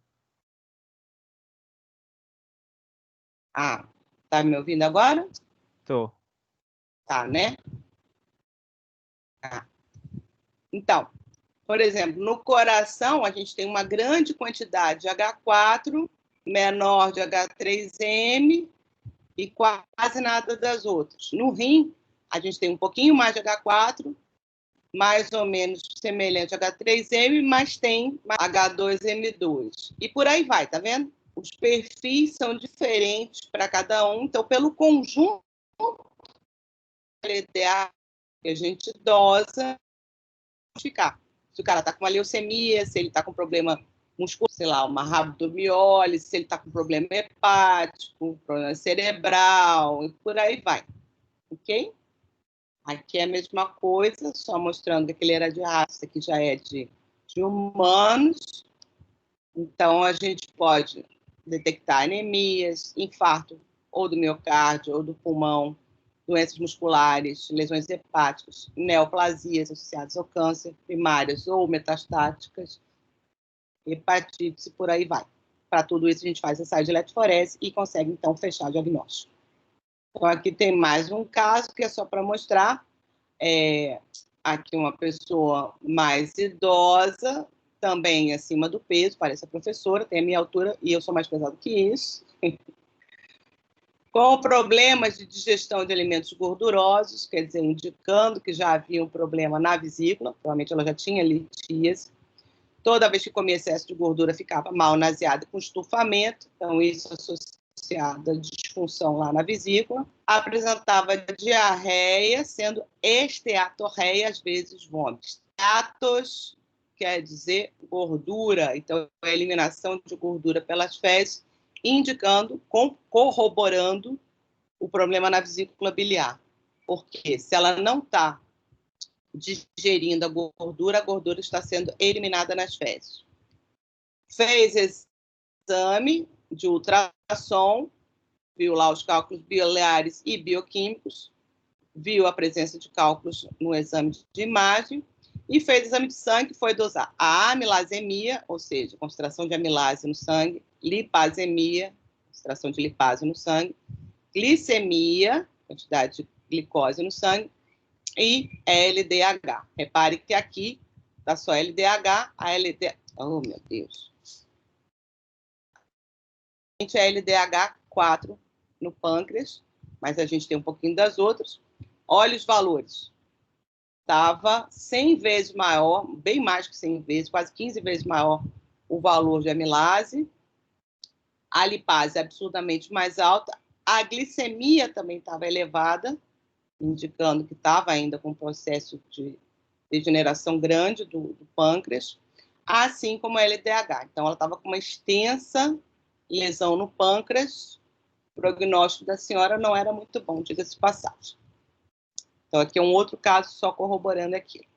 Tá me ouvindo agora? Tô. Tá, né? Então, por exemplo, no coração, a gente tem uma grande quantidade de H4, menor de H3M e quase nada das outras. No rim, a gente tem um pouquinho mais de H4, mais ou menos semelhante a H3M, mas tem H2M2. E por aí vai, tá vendo? Os perfis são diferentes para cada um, então, pelo conjunto LDA que a gente dosa, ficar. Se o cara está com uma leucemia, se ele está com problema muscular, sei lá, uma rabdomiólise, se ele está com problema hepático, problema cerebral, e por aí vai. Ok? Aqui é a mesma coisa, só mostrando que ele era de raça, que já é de humanos. Então, a gente pode detectar anemias, infarto ou do miocárdio ou do pulmão, doenças musculares, lesões hepáticas, neoplasias associadas ao câncer, primárias ou metastáticas, hepatite, por aí vai. Para tudo isso, a gente faz ensaio de eletroforese e consegue, então, fechar o diagnóstico. Então, aqui tem mais um caso que é só para mostrar. Aqui uma pessoa mais idosa, também acima do peso, parece a professora, tem a minha altura e eu sou mais pesada que isso. Com problemas de digestão de alimentos gordurosos, quer dizer, indicando que já havia um problema na vesícula, provavelmente ela já tinha litíase. Toda vez que comia excesso de gordura, ficava mal naseada com estufamento, então isso associado à disfunção lá na vesícula. Apresentava diarreia, sendo esteatorreia, às vezes vômitos. Esteatos quer dizer gordura, então é a eliminação de gordura pelas fezes, indicando, corroborando o problema na vesícula biliar. Porque se ela não está digerindo a gordura está sendo eliminada nas fezes. Fez exame de ultrassom, viu lá os cálculos biliares e bioquímicos, viu a presença de cálculos no exame de imagem e fez exame de sangue, foi dosar a amilasemia, ou seja, concentração de amilase no sangue, lipasemia, concentração de lipase no sangue, glicemia, quantidade de glicose no sangue, e LDH. Repare que aqui está só LDH, a LDH... Oh, meu Deus! A gente é LDH4 no pâncreas, mas a gente tem um pouquinho das outras. Olha os valores. Estava 100 vezes maior, bem mais que 100 vezes, quase 15 vezes maior o valor de amilase. A lipase absurdamente mais alta. A glicemia também estava elevada, indicando que estava ainda com um processo de degeneração grande do pâncreas, assim como a LDH. Então, ela estava com uma extensa lesão no pâncreas. O prognóstico da senhora não era muito bom, diga-se de passagem. Então, aqui é um outro caso só corroborando aquilo.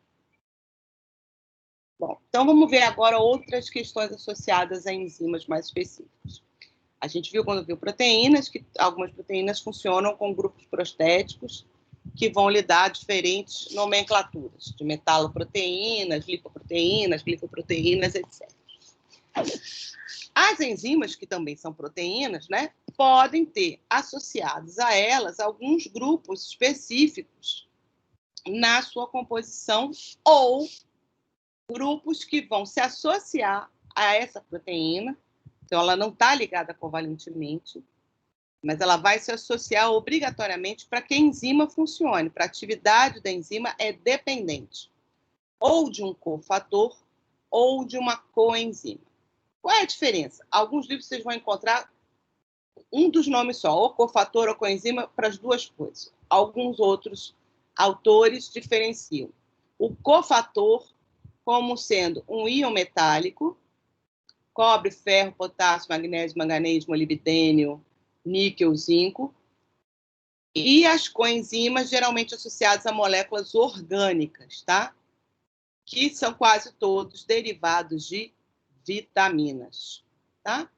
Bom, então vamos ver agora outras questões associadas a enzimas mais específicos. A gente viu quando viu proteínas, que algumas proteínas funcionam com grupos prostéticos que vão lhe dar diferentes nomenclaturas, de metaloproteínas, lipoproteínas, glicoproteínas, etc. As enzimas, que também são proteínas, né, podem ter associados a elas alguns grupos específicos na sua composição ou grupos que vão se associar a essa proteína. Então, ela não está ligada covalentemente, mas ela vai se associar obrigatoriamente para que a enzima funcione, para a atividade da enzima é dependente ou de um cofator ou de uma coenzima. Qual é a diferença? Alguns livros vocês vão encontrar um dos nomes só, ou cofator ou coenzima, para as duas coisas. Alguns outros autores diferenciam o cofator como sendo um íon metálico, cobre, ferro, potássio, magnésio, manganês, molibdênio, níquel, zinco, e as coenzimas geralmente associadas a moléculas orgânicas, tá? Que são quase todos derivados de vitaminas, tá?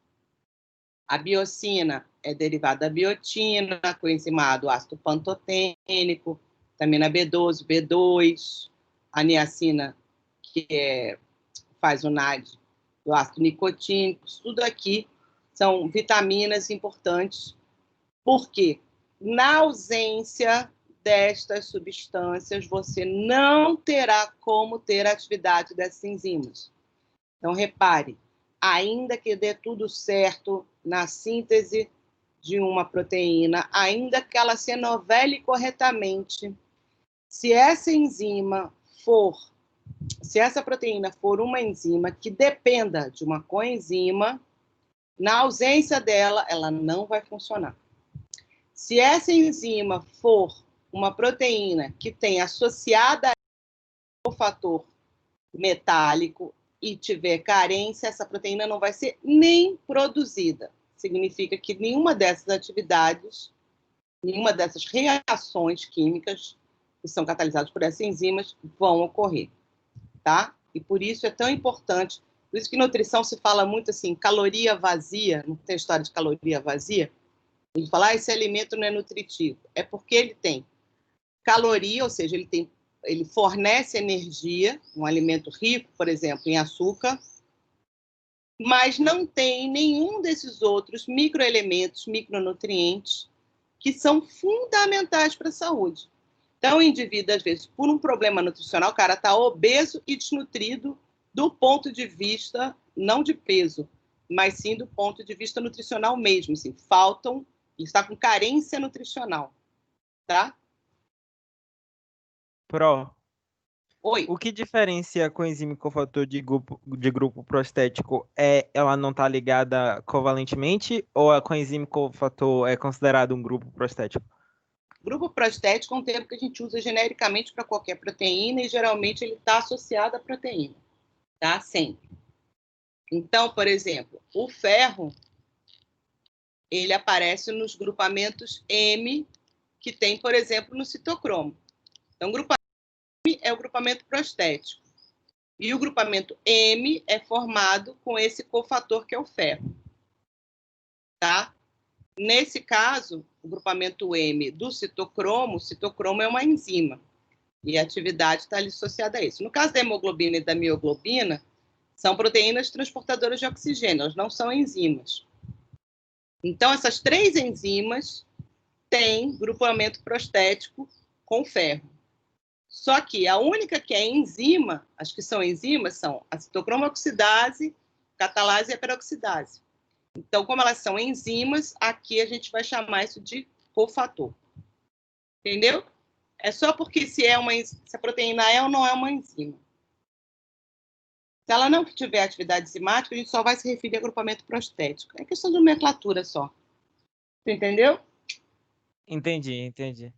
A biocina é derivada da biotina, coenzimado ácido pantotênico, vitamina B12, B2, a niacina, que faz o NAD do ácido nicotínico, tudo aqui são vitaminas importantes, porque na ausência destas substâncias, você não terá como ter a atividade dessas enzimas. Então, repare, ainda que dê tudo certo na síntese de uma proteína, ainda que ela se enovele corretamente, se essa proteína for uma enzima que dependa de uma coenzima, na ausência dela, ela não vai funcionar. Se essa enzima for uma proteína que tem associada ao fator metálico e tiver carência, essa proteína não vai ser nem produzida. Significa que nenhuma dessas atividades, nenhuma dessas reações químicas que são catalisadas por essas enzimas vão ocorrer, tá? E por isso é tão importante, por isso que em nutrição se fala muito assim, caloria vazia, não tem história de caloria vazia? A gente fala, esse alimento não é nutritivo. É porque ele tem caloria, ou seja, ele fornece energia, um alimento rico, por exemplo, em açúcar, mas não tem nenhum desses outros microelementos, micronutrientes, que são fundamentais para a saúde. Então, o indivíduo, às vezes, por um problema nutricional, o cara está obeso e desnutrido do ponto de vista, não de peso, mas sim do ponto de vista nutricional mesmo. Assim, ele está com carência nutricional, tá? Pro, Oi. o que diferencia a coenzima cofator de grupo prostético ela não está ligada covalentemente ou a coenzima cofator é considerado um grupo prostético? Grupo prostético é um termo que a gente usa genericamente para qualquer proteína e geralmente ele está associado à proteína, tá? Sempre. Então, por exemplo, o ferro, ele aparece nos grupamentos M, que tem, por exemplo, no citocromo. Então, o grupamento M é o grupamento prostético. E o grupamento M é formado com esse cofator, que é o ferro. Tá? Nesse caso, o grupamento M do citocromo, o citocromo é uma enzima. E a atividade está ali associada a isso. No caso da hemoglobina e da mioglobina, são proteínas transportadoras de oxigênio, elas não são enzimas. Então, essas 3 enzimas têm grupamento prostético com ferro. Só que a única que é enzima, as que são enzimas, são a citocromo oxidase, catalase e a peroxidase. Então, como elas são enzimas, aqui a gente vai chamar isso de cofator. Entendeu? É só porque se a proteína é ou não é uma enzima. Se ela não tiver atividade enzimática, a gente só vai se referir a grupamento prostético. É questão de nomenclatura só. Você entendeu? Entendi.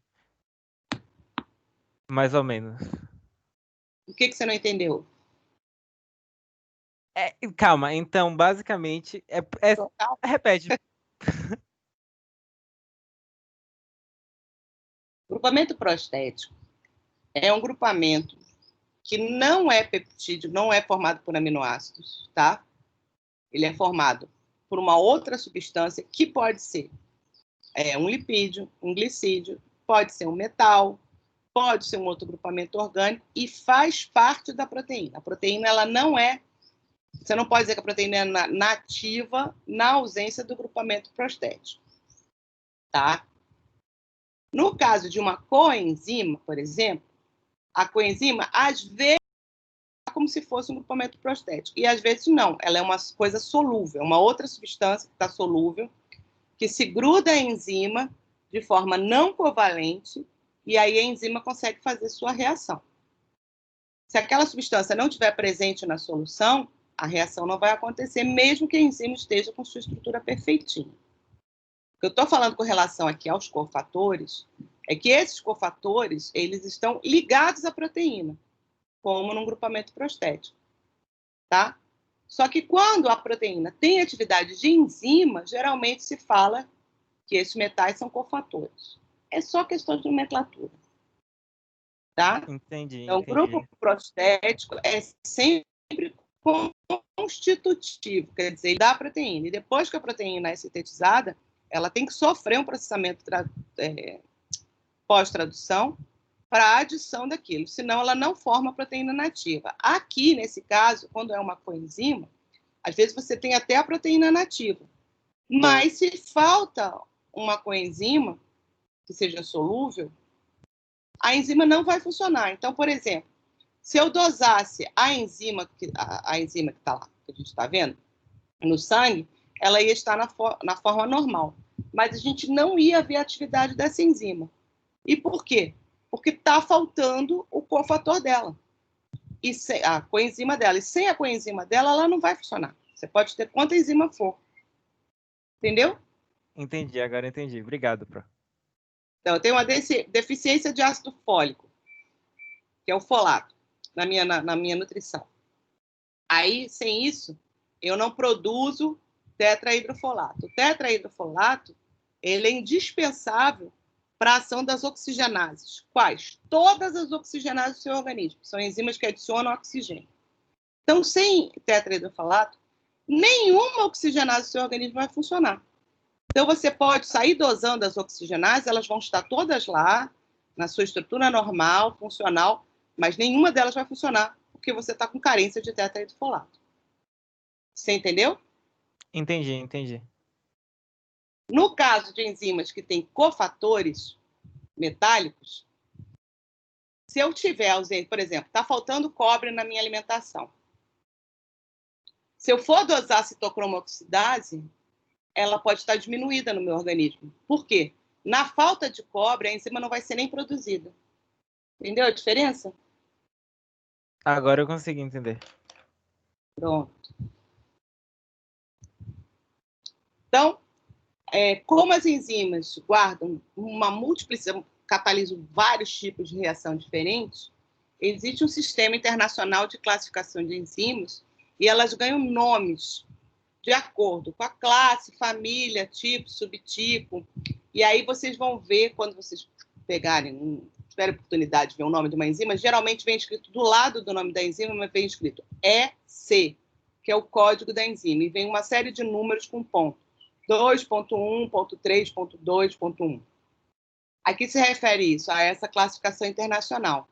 Mais ou menos. O que você não entendeu? Calma, então, basicamente, repete. Grupamento prostético é um grupamento que não é peptídeo, não é formado por aminoácidos, tá? Ele é formado por uma outra substância que pode ser um lipídio, um glicídio, pode ser um metal, pode ser um outro grupamento orgânico e faz parte da proteína. A proteína, ela não é... Você não pode dizer que a proteína é nativa na ausência do grupamento prostético, tá? No caso de uma coenzima, por exemplo, a coenzima, às vezes, é como se fosse um grupamento prostético. E às vezes não, ela é uma coisa solúvel, uma outra substância que está solúvel, que se gruda à enzima de forma não covalente, e aí a enzima consegue fazer sua reação. Se aquela substância não estiver presente na solução, a reação não vai acontecer, mesmo que a enzima esteja com sua estrutura perfeitinha. O que eu estou falando com relação aqui aos cofatores é que esses cofatores, eles estão ligados à proteína, como num grupamento prostético, tá? Só que quando a proteína tem atividade de enzima, geralmente se fala que esses metais são cofatores. É só questão de nomenclatura, tá? Entendi. Então, o grupo prostético é sempre constitutivo, quer dizer, ele dá a proteína. E depois que a proteína é sintetizada, ela tem que sofrer um processamento pós-tradução para a adição daquilo, senão ela não forma a proteína nativa. Aqui, nesse caso, quando é uma coenzima, às vezes você tem até a proteína nativa, mas se falta uma coenzima que seja solúvel, a enzima não vai funcionar. Então, por exemplo, se eu dosasse a enzima que está lá, que a gente está vendo, no sangue, ela ia estar na forma normal, mas a gente não ia ver a atividade dessa enzima. E por quê? Porque está faltando o cofator dela, a coenzima dela. E sem a coenzima dela, ela não vai funcionar. Você pode ter quanta enzima for. Entendeu? Entendi, agora entendi. Obrigado, Pro. Então, eu tenho uma deficiência de ácido fólico, que é o folato, na minha nutrição. Aí, sem isso, eu não produzo tetrahidrofolato. O tetrahidrofolato, ele é indispensável para a ação das oxigenases. Quais? Todas as oxigenases do seu organismo. São enzimas que adicionam oxigênio. Então, sem tetrahidrofolato, nenhuma oxigenase do seu organismo vai funcionar. Então, você pode sair dosando as oxigenases, elas vão estar todas lá, na sua estrutura normal, funcional, mas nenhuma delas vai funcionar, porque você está com carência de tetrahidrofolato. Você entendeu? Entendi. No caso de enzimas que têm cofatores metálicos, se eu tiver ausente, por exemplo, está faltando cobre na minha alimentação. Se eu for dosar citocromo oxidase, ela pode estar diminuída no meu organismo. Por quê? Na falta de cobre, a enzima não vai ser nem produzida. Entendeu a diferença? Agora eu consegui entender. Pronto. Então, como as enzimas guardam uma multiplicidade, catalisam vários tipos de reação diferentes, existe um sistema internacional de classificação de enzimas e elas ganham nomes de acordo com a classe, família, tipo, subtipo. E aí vocês vão ver, quando vocês tiverem oportunidade de ver o nome de uma enzima, geralmente vem escrito do lado do nome da enzima, mas vem escrito EC, que é o código da enzima, e vem uma série de números com ponto. 2.1, ponto 3, ponto 2, ponto 1. A que se refere isso? A essa classificação internacional.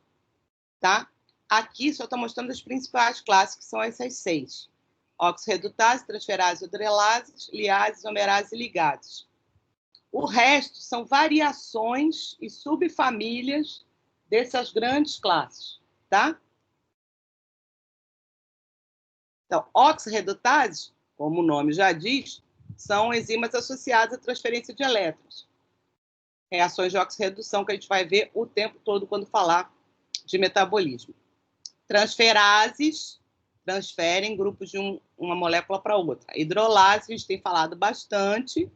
Tá? Aqui só estou mostrando as principais classes, que são essas 6. Oxirredutase, transferase, hidrolases, liases, isomerases e ligases. O resto são variações e subfamílias dessas grandes classes, tá? Então, oxirredutases, como o nome já diz, são enzimas associadas à transferência de elétrons. Reações de oxirredução que a gente vai ver o tempo todo quando falar de metabolismo. Transferases transferem grupos de uma molécula para outra. Hidrolase, a gente tem falado bastante,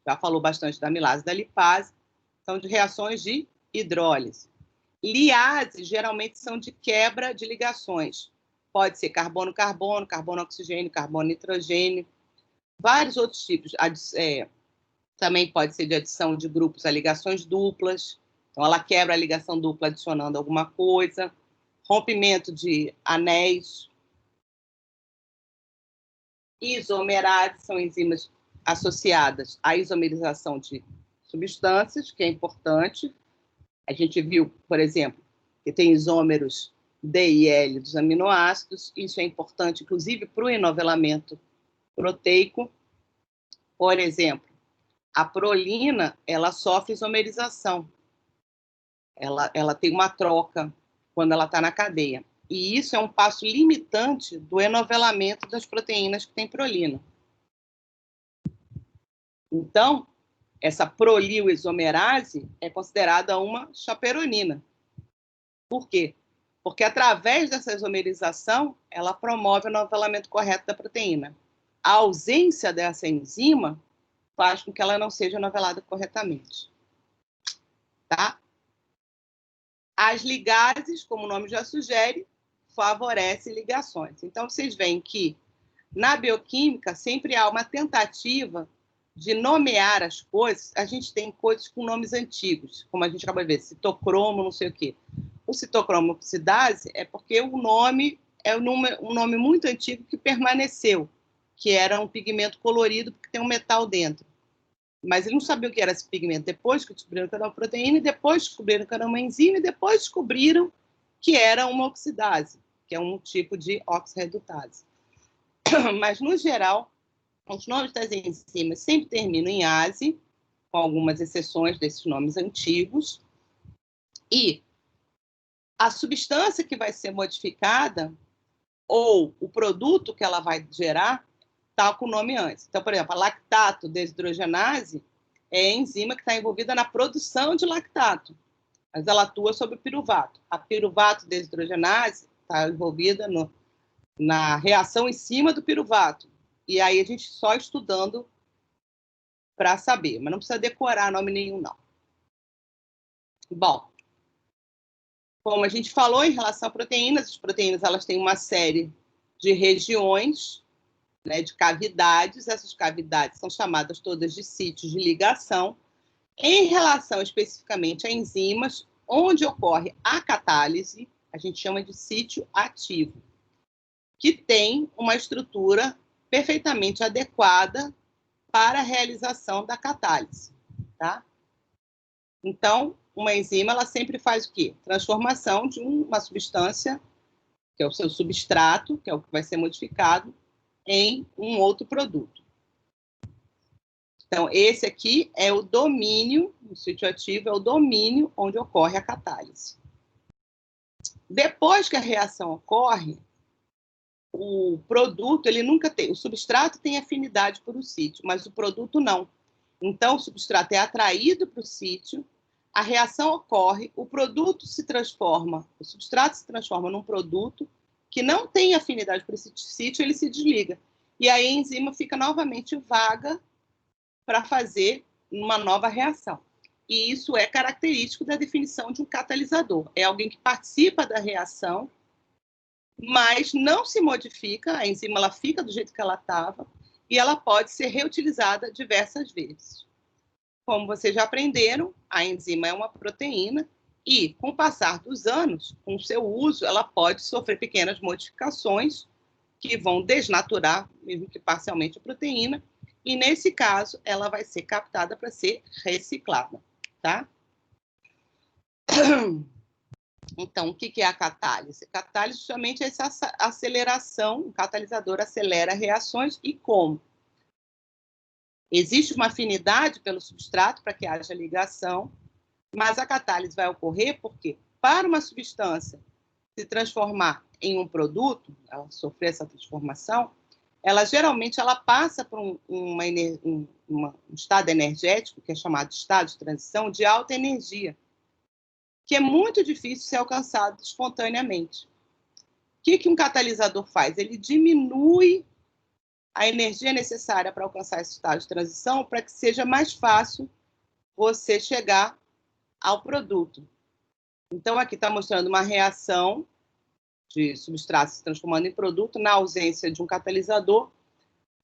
já falou bastante da amilase e da lipase, são de reações de hidrólise. Liases, geralmente, são de quebra de ligações. Pode ser carbono-carbono, carbono-oxigênio, carbono-nitrogênio, vários outros tipos. Também pode ser de adição de grupos a ligações duplas. Então, ela quebra a ligação dupla adicionando alguma coisa. Rompimento de anéis. Isomerases são enzimas associadas à isomerização de substâncias, que é importante. A gente viu, por exemplo, que tem isômeros D e L dos aminoácidos. Isso é importante, inclusive, para o enovelamento proteico. Por exemplo, a prolina, ela sofre isomerização. Ela tem uma troca quando ela está na cadeia. E isso é um passo limitante do enovelamento das proteínas que têm prolina. Então, essa prolioisomerase é considerada uma chaperonina. Por quê? Porque através dessa isomerização, ela promove o enovelamento correto da proteína. A ausência dessa enzima faz com que ela não seja enovelada corretamente. Tá? As ligases, como o nome já sugere, favorecem ligações. Então, vocês veem que, na bioquímica, sempre há uma tentativa de nomear as coisas. A gente tem coisas com nomes antigos, como a gente acabou de ver, citocromo, não sei o quê. O citocromo oxidase é porque o nome é um nome muito antigo que permaneceu, que era um pigmento colorido porque tem um metal dentro. Mas eles não sabiam o que era esse pigmento. Depois que descobriram que era uma proteína, e depois descobriram que era uma enzima, e depois descobriram que era uma oxidase, que é um tipo de oxirredutase. Mas, no geral, os nomes das enzimas sempre terminam em ase, com algumas exceções desses nomes antigos. E a substância que vai ser modificada, ou o produto que ela vai gerar, está com o nome antes. Então, por exemplo, a lactato desidrogenase é a enzima que está envolvida na produção de lactato, mas ela atua sobre o piruvato. A piruvato desidrogenase está envolvida na reação em cima do piruvato. E aí a gente só estudando para saber, mas não precisa decorar nome nenhum, não. Bom, como a gente falou em relação a proteínas, as proteínas elas têm uma série de regiões, né, de cavidades. Essas cavidades são chamadas todas de sítios de ligação, em relação especificamente a enzimas, onde ocorre a catálise, a gente chama de sítio ativo, que tem uma estrutura perfeitamente adequada para a realização da catálise. Tá? Então, uma enzima ela sempre faz o quê? Transformação de uma substância, que é o seu substrato, que é o que vai ser modificado, em um outro produto. Então, esse aqui é o domínio, o sítio ativo é o domínio onde ocorre a catálise. Depois que a reação ocorre, o produto, ele nunca tem, o substrato tem afinidade por o sítio, mas o produto não. Então, o substrato é atraído para o sítio, a reação ocorre, o produto se transforma, o substrato se transforma num produto que não tem afinidade para esse sítio, ele se desliga. E aí a enzima fica novamente vaga para fazer uma nova reação. e isso é característico da definição de um catalisador. É alguém que participa da reação, mas não se modifica, a enzima ela fica do jeito que ela estava, e ela pode ser reutilizada diversas vezes. Como vocês já aprenderam, a enzima é uma proteína, e, com o passar dos anos, com o seu uso, ela pode sofrer pequenas modificações que vão desnaturar, mesmo que parcialmente, a proteína, e, nesse caso, ela vai ser captada para ser reciclada, tá? Então, o que é a catálise? A catálise, justamente, é essa aceleração, o catalisador acelera reações, e como? Existe uma afinidade pelo substrato para que haja ligação, mas a catálise vai ocorrer porque, para uma substância se transformar em um produto, ela sofrer essa transformação, ela geralmente passa por um estado energético, que é chamado de estado de transição, de alta energia, que é muito difícil ser alcançado espontaneamente. O que um catalisador faz? Ele diminui a energia necessária para alcançar esse estado de transição, para que seja mais fácil você chegar ao produto. Então, aqui está mostrando uma reação de substrato se transformando em produto na ausência de um catalisador,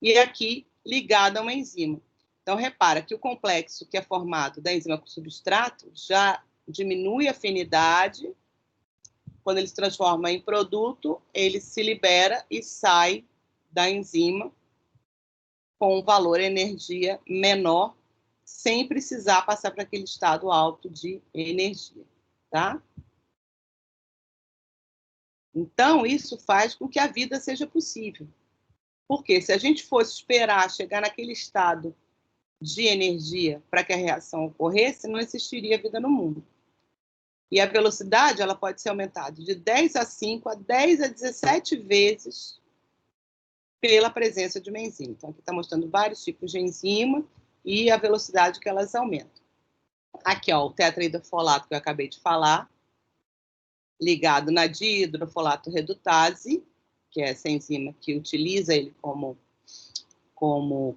e aqui ligado a uma enzima. Então, repara que o complexo que é formado da enzima com substrato já diminui a afinidade. Quando ele se transforma em produto, ele se libera e sai da enzima com um valor energia menor, sem precisar passar para aquele estado alto de energia, tá? Então, isso faz com que a vida seja possível. Porque se a gente fosse esperar chegar naquele estado de energia para que a reação ocorresse, não existiria vida no mundo. E a velocidade ela pode ser aumentada de 10 a 5 a 10 a 17 vezes pela presença de uma enzima. Então, aqui está mostrando vários tipos de enzima e a velocidade que elas aumentam. Aqui, ó, o tetrahidrofolato que eu acabei de falar, ligado na dihidrofolato redutase, que é essa enzima que utiliza ele como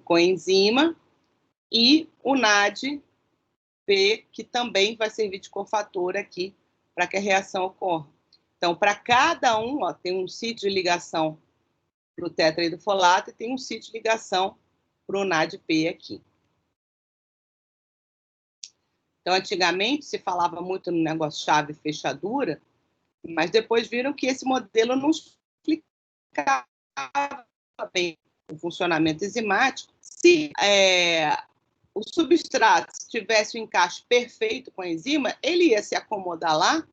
coenzima, e o NAD-P, que também vai servir de cofator aqui para que a reação ocorra. Então, para cada um, ó, tem um sítio de ligação para o tetrahidrofolato e tem um sítio de ligação para o NAD-P aqui. Então, antigamente se falava muito no negócio chave e fechadura, mas depois viram que esse modelo não explicava bem o funcionamento enzimático. Se o substrato tivesse um encaixe perfeito com a enzima, ele ia se acomodar lá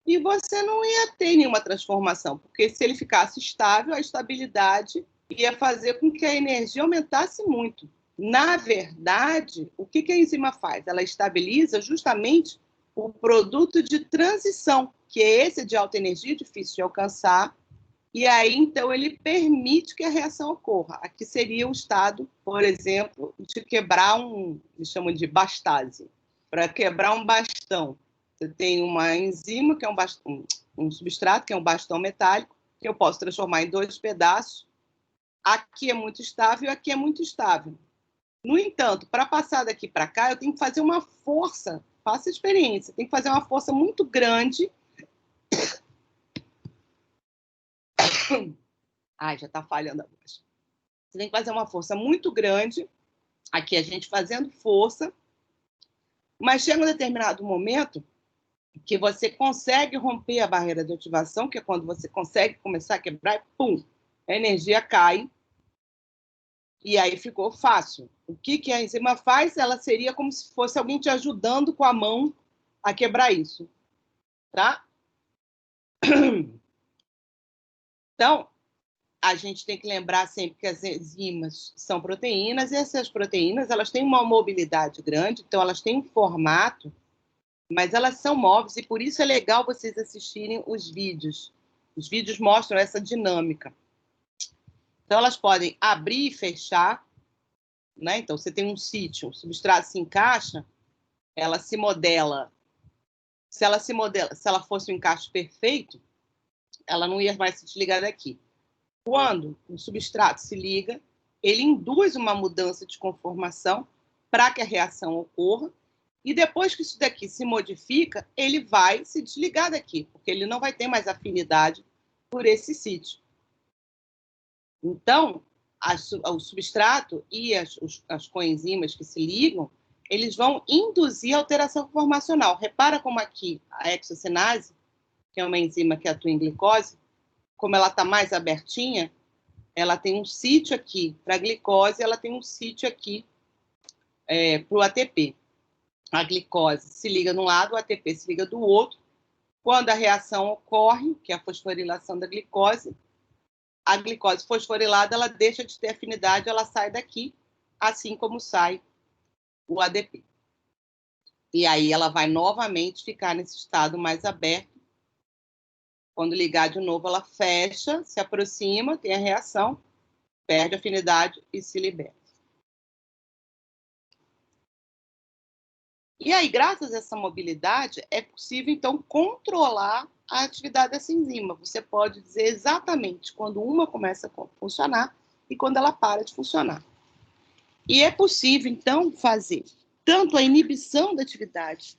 e você não ia ter nenhuma transformação, porque se ele ficasse estável, a estabilidade ia fazer com que a energia aumentasse muito. Na verdade, o que a enzima faz? Ela estabiliza justamente o produto de transição, que é esse de alta energia, difícil de alcançar, e aí, então, ele permite que a reação ocorra. Aqui seria o estado, por exemplo, de quebrar eles chamam de bastase. Para quebrar um bastão, você tem uma enzima, que é um substrato, que é um bastão metálico, que eu posso transformar em 2 pedaços. Aqui é muito estável, aqui é muito estável. No entanto, para passar daqui para cá, eu tenho que fazer uma força, faça a experiência, tem que fazer uma força muito grande. Ai, já está falhando a voz. Você tem que fazer uma força muito grande, aqui a gente fazendo força, mas chega um determinado momento que você consegue romper a barreira de ativação, que é quando você consegue começar a quebrar e, pum, a energia cai, e aí ficou fácil. O que a enzima faz? Ela seria como se fosse alguém te ajudando com a mão a quebrar isso, tá? Então, a gente tem que lembrar sempre que as enzimas são proteínas, e essas proteínas elas têm uma mobilidade grande, então elas têm um formato, mas elas são móveis, e por isso é legal vocês assistirem os vídeos. Os vídeos mostram essa dinâmica. Então, elas podem abrir e fechar, né? Então, você tem um sítio, o substrato se encaixa, ela se modela. Se ela fosse um encaixe perfeito, ela não ia mais se desligar daqui. Quando o substrato se liga, ele induz uma mudança de conformação para que a reação ocorra, E depois que isso daqui se modifica, ele vai se desligar daqui, porque ele não vai ter mais afinidade por esse sítio. Então, o substrato e as coenzimas que se ligam, eles vão induzir alteração conformacional. Repara como aqui a hexocinase, que é uma enzima que atua em glicose, como ela está mais abertinha, ela tem um sítio aqui para a glicose, ela tem um sítio aqui para o ATP. A glicose se liga de um lado, o ATP se liga do outro. Quando a reação ocorre, que é a fosforilação da glicose, a glicose fosforilada ela deixa de ter afinidade, ela sai daqui, assim como sai o ADP. E aí ela vai novamente ficar nesse estado mais aberto. Quando ligar de novo, ela fecha, se aproxima, tem a reação, perde a afinidade e se liberta. E aí, graças a essa mobilidade, é possível, então, controlar a atividade dessa enzima. Você pode dizer exatamente quando uma começa a funcionar e quando ela para de funcionar. E é possível, então, fazer tanto a inibição da atividade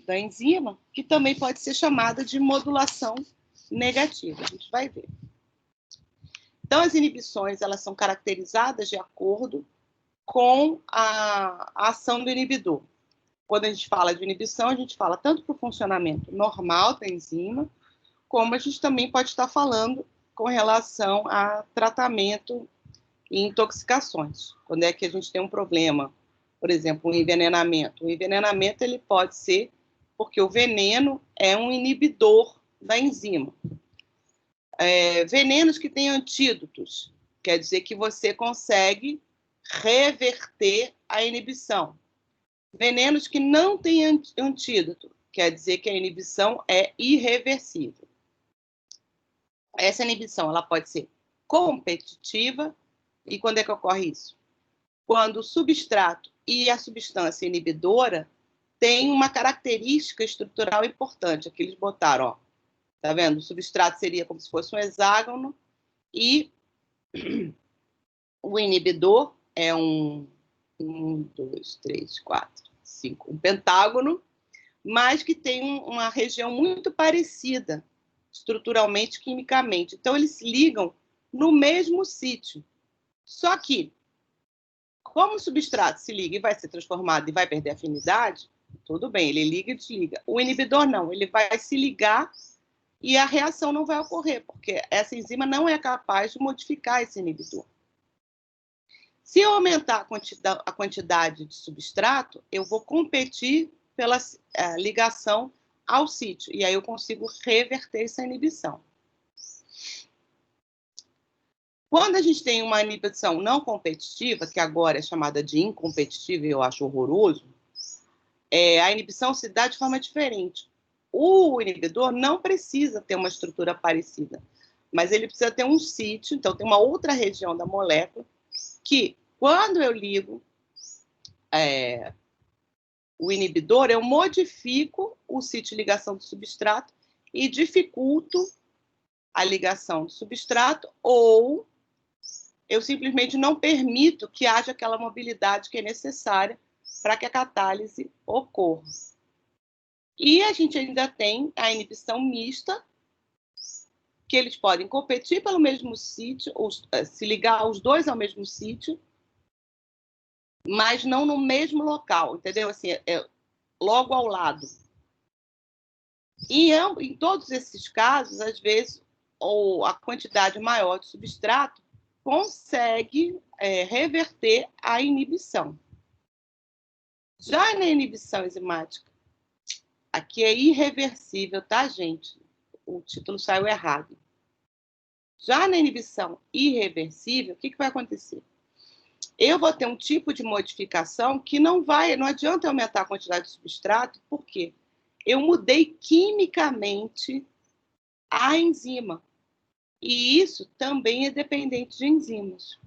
da enzima, que também pode ser chamada de modulação negativa. A gente vai ver. Então, as inibições, elas são caracterizadas de acordo com a ação do inibidor. Quando a gente fala de inibição, a gente fala tanto para o funcionamento normal da enzima, como a gente também pode estar falando com relação a tratamento e intoxicações. Quando é que a gente tem um problema, por exemplo, um envenenamento. O envenenamento ele pode ser porque o veneno é um inibidor da enzima. Venenos que têm antídotos, quer dizer que você consegue reverter a inibição. Venenos que não têm antídoto, quer dizer que a inibição é irreversível. Essa inibição ela pode ser competitiva, e quando é que ocorre isso? Quando o substrato e a substância inibidora têm uma característica estrutural importante. Aqui eles botaram, ó, tá vendo? O substrato seria como se fosse um hexágono e o inibidor é um 2, 3, 4, 5, um pentágono, mas que tem uma região muito parecida estruturalmente, quimicamente. Então, eles se ligam no mesmo sítio. Só que, como o substrato se liga e vai ser transformado e vai perder afinidade, tudo bem, ele liga e desliga. O inibidor não, ele vai se ligar e a reação não vai ocorrer, porque essa enzima não é capaz de modificar esse inibidor. Se eu aumentar a quantidade de substrato, eu vou competir pela ligação ao sítio, e aí eu consigo reverter essa inibição. Quando a gente tem uma inibição não competitiva, que agora é chamada de incompetitiva, e eu acho horroroso, a inibição se dá de forma diferente. O inibidor não precisa ter uma estrutura parecida, mas ele precisa ter um sítio, então tem uma outra região da molécula que, quando eu ligo o inibidor, eu modifico o sítio de ligação do substrato e dificulto a ligação do substrato, ou eu simplesmente não permito que haja aquela mobilidade que é necessária para que a catálise ocorra. E a gente ainda tem a inibição mista, que eles podem competir pelo mesmo sítio, ou se ligar os dois ao mesmo sítio, mas não no mesmo local, entendeu? Assim, logo ao lado. E em todos esses casos, às vezes, ou a quantidade maior de substrato consegue reverter a inibição. Já na inibição enzimática, aqui é irreversível, tá, gente? O título saiu errado. Já na inibição irreversível, o que vai acontecer? Eu vou ter um tipo de modificação que não adianta aumentar a quantidade de substrato, por quê? Eu mudei quimicamente a enzima. E isso também é dependente de enzimas.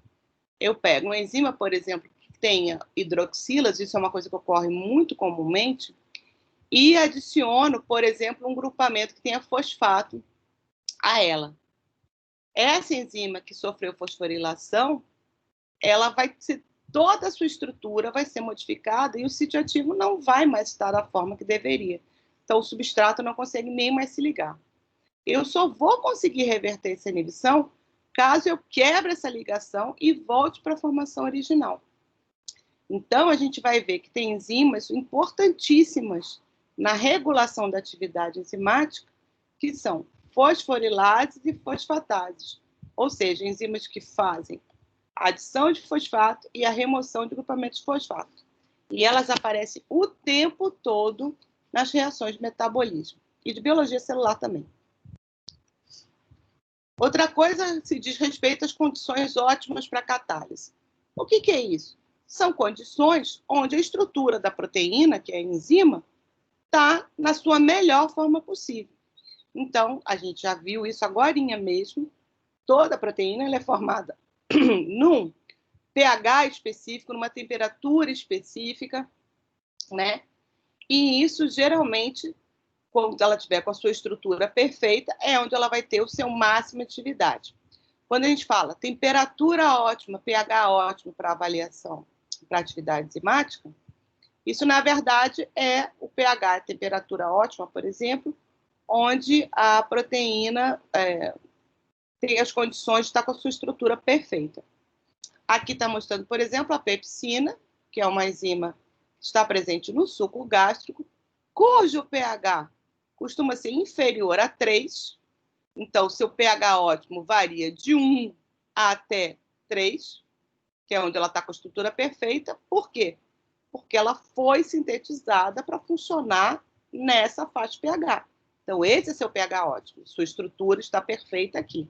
Eu pego uma enzima, por exemplo, que tenha hidroxilas, isso é uma coisa que ocorre muito comumente, e adiciono, por exemplo, um grupamento que tenha fosfato a ela. Essa enzima que sofreu fosforilação, ela vai toda a sua estrutura vai ser modificada e o sítio ativo não vai mais estar da forma que deveria. Então, o substrato não consegue nem mais se ligar. Eu só vou conseguir reverter essa inibição caso eu quebre essa ligação e volte para a formação original. Então, a gente vai ver que tem enzimas importantíssimas na regulação da atividade enzimática, que são fosforilases e fosfatases, ou seja, enzimas que fazem a adição de fosfato e a remoção de grupamentos de fosfato. E elas aparecem o tempo todo nas reações de metabolismo e de biologia celular também. Outra coisa se diz respeito às condições ótimas para a catálise. O que é isso? São condições onde a estrutura da proteína, que é a enzima, está na sua melhor forma possível. Então, a gente já viu isso agorinha mesmo. Toda a proteína ela é formada num pH específico, numa temperatura específica, né? E isso, geralmente, quando ela tiver com a sua estrutura perfeita, é onde ela vai ter o seu máximo de atividade. Quando a gente fala temperatura ótima, pH ótimo para avaliação, para atividade enzimática, isso, na verdade, é o pH, a temperatura ótima, por exemplo, onde a proteína tem as condições de estar com a sua estrutura perfeita. Aqui está mostrando, por exemplo, a pepsina, que é uma enzima que está presente no suco gástrico, cujo pH costuma ser inferior a 3. Então, seu pH ótimo varia de 1 até 3, que é onde ela está com a estrutura perfeita. Por quê? Porque ela foi sintetizada para funcionar nessa faixa de pH. Então, esse é seu pH ótimo. Sua estrutura está perfeita aqui.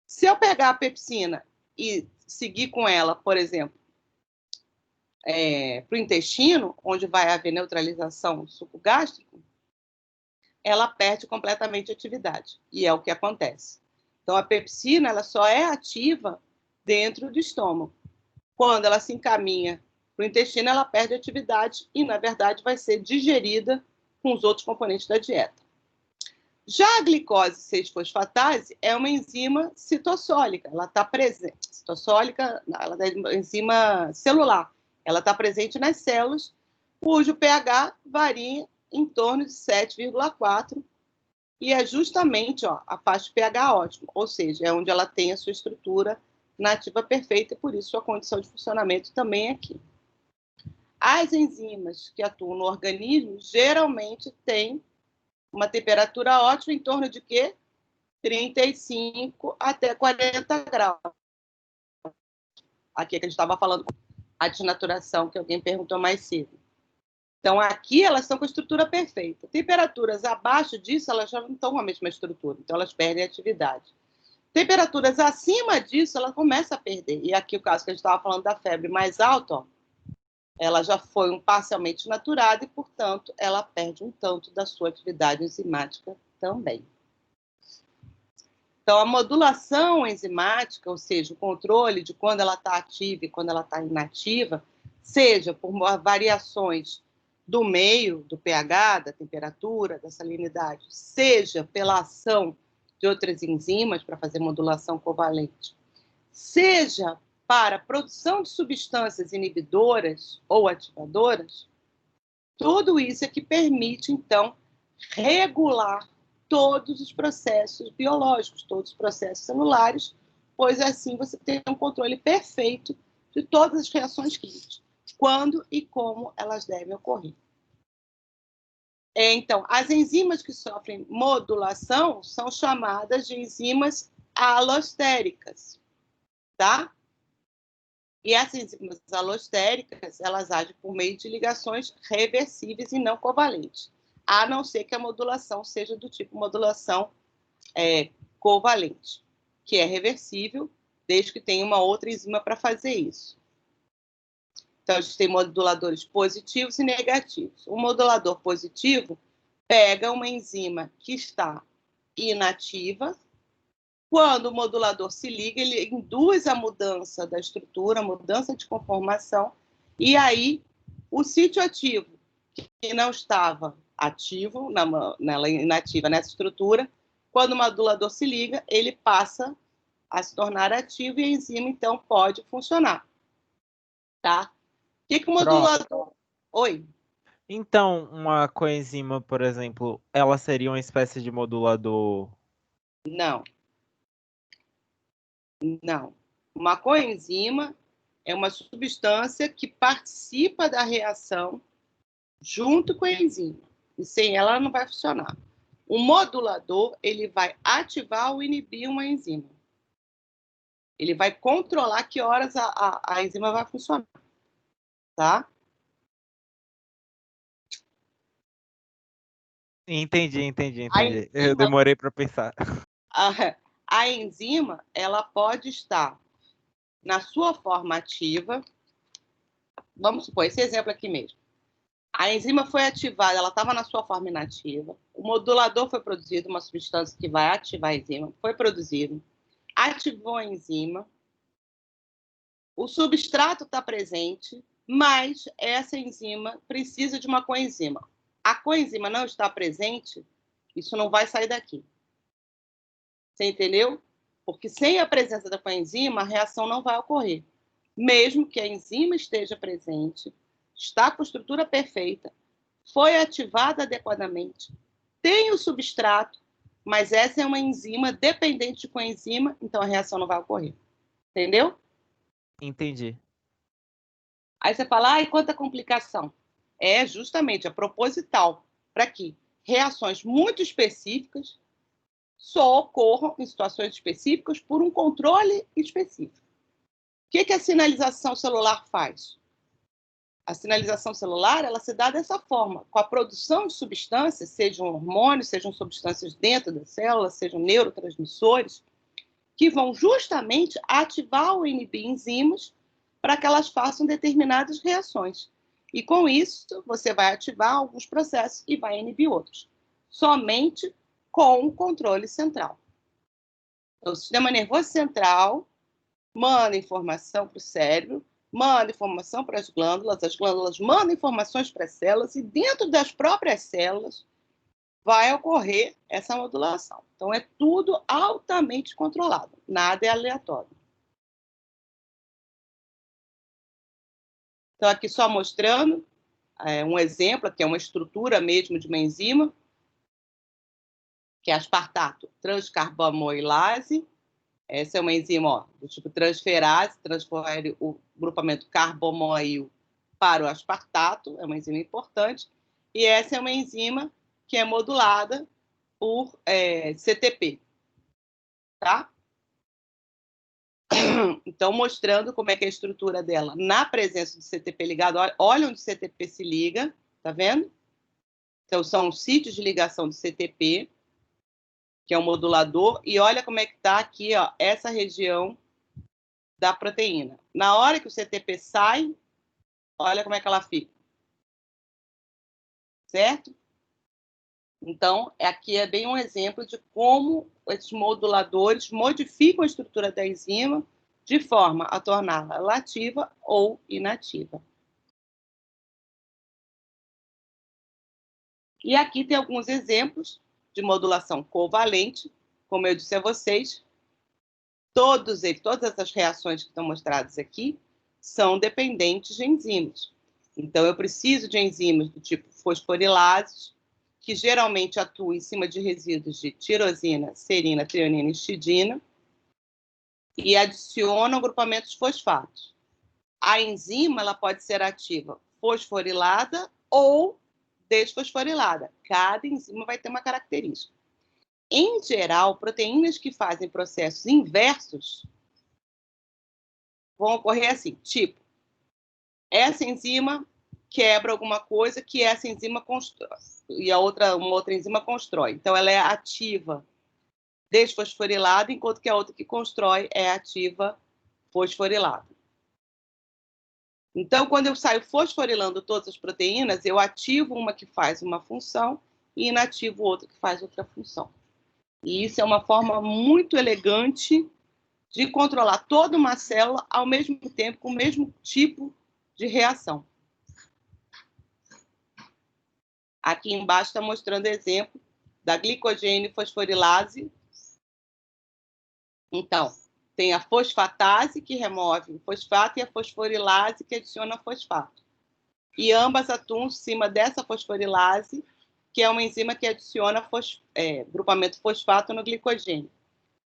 Se eu pegar a pepsina e seguir com ela, por exemplo, para o intestino, onde vai haver neutralização do suco gástrico, ela perde completamente a atividade. E é o que acontece. Então, a pepsina ela só é ativa dentro do estômago. Quando ela se encaminha para o intestino, ela perde a atividade e, na verdade, vai ser digerida com os outros componentes da dieta. Já a glicose 6-fosfatase é uma enzima citossólica. Ela está presente. Citossólica, ela é uma enzima celular. Ela está presente nas células, cujo pH varia em torno de 7,4, e é justamente a faixa de pH ótimo, ou seja, é onde ela tem a sua estrutura nativa perfeita, e por isso sua condição de funcionamento também é aqui. As enzimas que atuam no organismo geralmente têm uma temperatura ótima em torno de quê? 35 até 40 graus. Aqui que a gente estava falando, a desnaturação, que alguém perguntou mais cedo. Então, aqui elas estão com a estrutura perfeita. Temperaturas abaixo disso, elas já não estão com a mesma estrutura, então elas perdem a atividade. Temperaturas acima disso, ela começa a perder. E aqui o caso que a gente estava falando da febre mais alta, ela já foi parcialmente naturada e, portanto, ela perde um tanto da sua atividade enzimática também. Então, a modulação enzimática, ou seja, o controle de quando ela está ativa e quando ela está inativa, seja por variações do meio, do pH, da temperatura, da salinidade, seja pela ação de outras enzimas para fazer modulação covalente, seja para a produção de substâncias inibidoras ou ativadoras, tudo isso é que permite, então, regular todos os processos biológicos, todos os processos celulares, pois assim você tem um controle perfeito de todas as reações químicas, quando e como elas devem ocorrer. Então, as enzimas que sofrem modulação são chamadas de enzimas alostéricas, tá? E essas enzimas alostéricas, elas agem por meio de ligações reversíveis e não covalentes, a não ser que a modulação seja do tipo modulação covalente, que é reversível, desde que tenha uma outra enzima para fazer isso. Então, a gente tem moduladores positivos e negativos. O modulador positivo pega uma enzima que está inativa. Quando o modulador se liga, ele induz a mudança da estrutura, a mudança de conformação, e aí o sítio ativo, que não estava ativo, inativa nessa estrutura, quando o modulador se liga, ele passa a se tornar ativo e a enzima, então, pode funcionar. tá? O que o modulador... Oi? Então, uma coenzima, por exemplo, ela seria uma espécie de modulador? Não. Não. Uma coenzima é uma substância que participa da reação junto com a enzima. E sem ela não vai funcionar. O modulador, ele vai ativar ou inibir uma enzima. Ele vai controlar que horas a enzima vai funcionar. Tá? Entendi. Eu demorei para pensar. A enzima, ela pode estar na sua forma ativa. Vamos supor, esse exemplo aqui mesmo. A enzima foi ativada, ela estava na sua forma inativa. O modulador foi produzido, uma substância que vai ativar a enzima, foi produzido. Ativou a enzima. O substrato está presente, mas essa enzima precisa de uma coenzima. A coenzima não está presente, isso não vai sair daqui. Você entendeu? Porque sem a presença da coenzima, a reação não vai ocorrer. Mesmo que a enzima esteja presente, está com a estrutura perfeita, foi ativada adequadamente, tem o substrato, mas essa é uma enzima dependente de coenzima, então a reação não vai ocorrer. Entendeu? Entendi. Aí você fala, ai, quanta complicação. É justamente, é proposital, para que reações muito específicas só ocorram em situações específicas por um controle específico. O que a sinalização celular faz? A sinalização celular, ela se dá dessa forma, com a produção de substâncias, sejam hormônios, sejam substâncias dentro das células, sejam neurotransmissores, que vão justamente ativar ou inibir enzimas para que elas façam determinadas reações. E com isso, você vai ativar alguns processos e vai inibir outros. Somente com o controle central. Então, o sistema nervoso central manda informação para o cérebro, manda informação para as glândulas mandam informações para as células, e dentro das próprias células vai ocorrer essa modulação. Então, é tudo altamente controlado, nada é aleatório. Então, aqui só mostrando um exemplo, aqui é uma estrutura mesmo de uma enzima, que é aspartato transcarbamoilase. Essa é uma enzima do tipo transferase, transfere o grupamento carbomoil para o aspartato, é uma enzima importante. E essa é uma enzima que é modulada por CTP. Tá? Então, mostrando como é que é a estrutura dela na presença do CTP ligado. Olha onde o CTP se liga, tá vendo? Então, são os sítios de ligação do CTP, que é o modulador, e olha como é que está aqui, ó, essa região da proteína. Na hora que o CTP sai, olha como é que ela fica. Certo? Então, aqui é bem um exemplo de como esses moduladores modificam a estrutura da enzima de forma a torná-la ativa ou inativa. E aqui tem alguns exemplos de modulação covalente, como eu disse a vocês, todas as reações que estão mostradas aqui são dependentes de enzimas. Então, eu preciso de enzimas do tipo fosforilases, que geralmente atuam em cima de resíduos de tirosina, serina, trionina e histidina, e adicionam grupamentos fosfatos. A enzima ela pode ser ativa fosforilada ou desfosforilada. Cada enzima vai ter uma característica. Em geral, proteínas que fazem processos inversos vão ocorrer assim, tipo, essa enzima quebra alguma coisa que essa enzima constrói, e uma outra enzima constrói. Então, ela é ativa desfosforilada, enquanto que a outra que constrói é ativa fosforilada. Então, quando eu saio fosforilando todas as proteínas, eu ativo uma que faz uma função e inativo outra que faz outra função. E isso é uma forma muito elegante de controlar toda uma célula ao mesmo tempo, com o mesmo tipo de reação. Aqui embaixo está mostrando exemplo da glicogênio fosforilase. Então, tem a fosfatase, que remove o fosfato, e a fosforilase, que adiciona fosfato. E ambas atuam em cima dessa fosforilase, que é uma enzima que adiciona grupamento fosfato no glicogênio.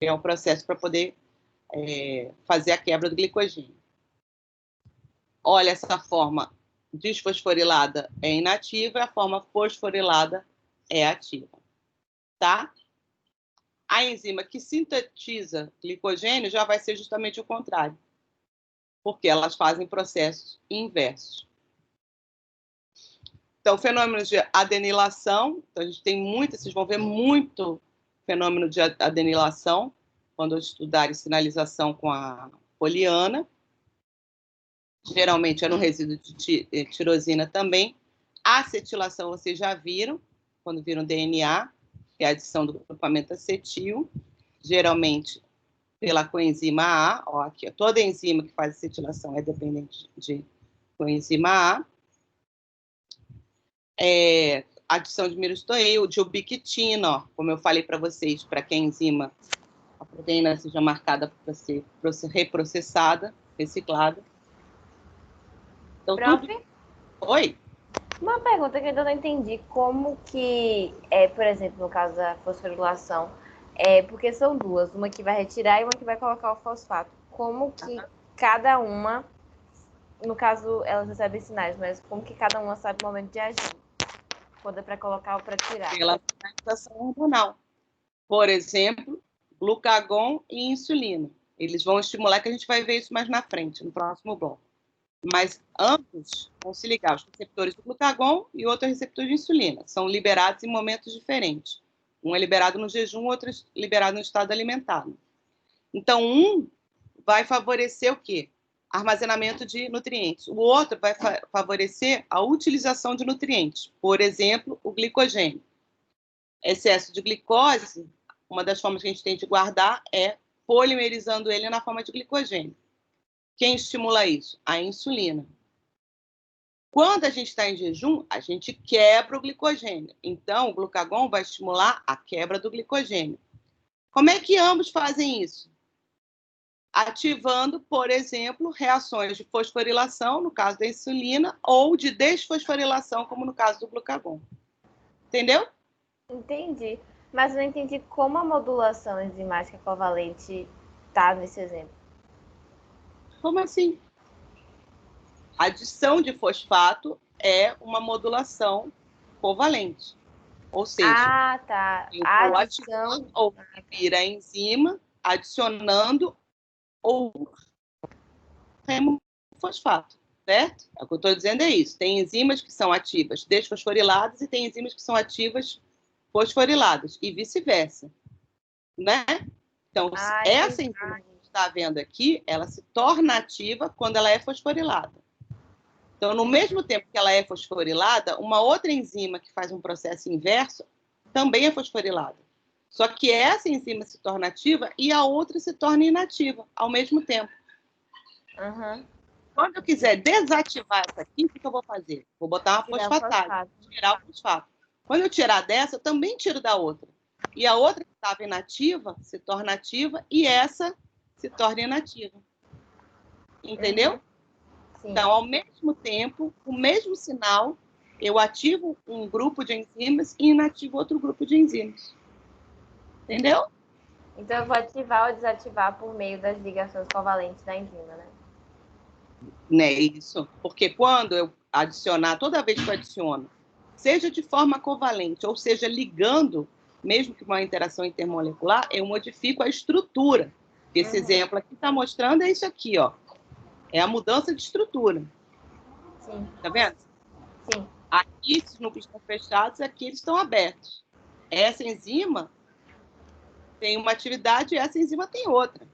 É um processo para poder fazer a quebra do glicogênio. Olha, essa forma desfosforilada é inativa, e a forma fosforilada é ativa. Tá? A enzima que sintetiza glicogênio já vai ser justamente o contrário, porque elas fazem processos inversos. Então, fenômenos de adenilação, então a gente tem muito, vocês vão ver muito fenômeno de adenilação quando estudarem sinalização com a poliana. Geralmente é no resíduo de tirosina também. A acetilação vocês já viram, quando viram DNA, que é a adição do grupamento acetil, geralmente pela coenzima A. Ó, aqui, ó, toda enzima que faz acetilação é dependente de coenzima A. Adição de mirostoil, de ubiquitina, ó, como eu falei para vocês, para que a enzima, a proteína seja marcada para ser reprocessada, reciclada. Então, tudo... Oi? Uma pergunta que eu ainda não entendi, como que, por exemplo, no caso da fosforilação, porque são duas, uma que vai retirar e uma que vai colocar o fosfato. Como que cada uma, no caso elas recebem sinais, mas como que cada uma sabe o momento de agir? Quando é para colocar ou para tirar? Pela sinalização hormonal. Por exemplo, glucagon e insulina. Eles vão estimular, que a gente vai ver isso mais na frente, no próximo bloco. Mas ambos vão se ligar, os receptores do glucagon e outro receptor de insulina. São liberados em momentos diferentes. Um é liberado no jejum, outro é liberado no estado alimentado. Então, um vai favorecer o quê? Armazenamento de nutrientes. O outro vai favorecer a utilização de nutrientes. Por exemplo, o glicogênio. Excesso de glicose, uma das formas que a gente tem de guardar é polimerizando ele na forma de glicogênio. Quem estimula isso? A insulina. Quando a gente está em jejum, a gente quebra o glicogênio. Então, o glucagon vai estimular a quebra do glicogênio. Como é que ambos fazem isso? Ativando, por exemplo, reações de fosforilação, no caso da insulina, ou de desfosforilação, como no caso do glucagon. Entendeu? Entendi. Mas eu não entendi como a modulação enzimática covalente está nesse exemplo. Como assim? A adição de fosfato é uma modulação covalente. Ou seja, tá. eu A vou adição ativando ou vira a enzima, adicionando ou removendo fosfato, certo? O que eu estou dizendo é isso. Tem enzimas que são ativas desfosforiladas e tem enzimas que são ativas fosforiladas, e vice-versa, né? Então, essa enzima que a gente está vendo aqui, ela se torna ativa quando ela é fosforilada. Então, no mesmo tempo que ela é fosforilada, uma outra enzima que faz um processo inverso também é fosforilada. Só que essa enzima se torna ativa e a outra se torna inativa ao mesmo tempo. Uhum. Quando eu quiser desativar essa aqui, o que eu vou fazer? Vou botar uma fosfatase, tirar o fosfato. Quando eu tirar dessa, eu também tiro da outra. E a outra que estava inativa se torna ativa e essa se torna inativa. Entendeu? Sim. Então, ao mesmo tempo, o mesmo sinal, eu ativo um grupo de enzimas e inativo outro grupo de enzimas. Entendeu? Então, eu vou ativar ou desativar por meio das ligações covalentes da enzima, né? Né, isso. Porque quando eu adicionar, toda vez que eu adiciono, seja de forma covalente, ou seja, ligando, mesmo que uma interação intermolecular, eu modifico a estrutura. Esse exemplo aqui está mostrando é isso aqui, ó. É a mudança de estrutura. Sim. Tá vendo? Sim. Aqui, esses núcleos estão fechados, aqui eles estão abertos. Essa enzima tem uma atividade e essa enzima tem outra.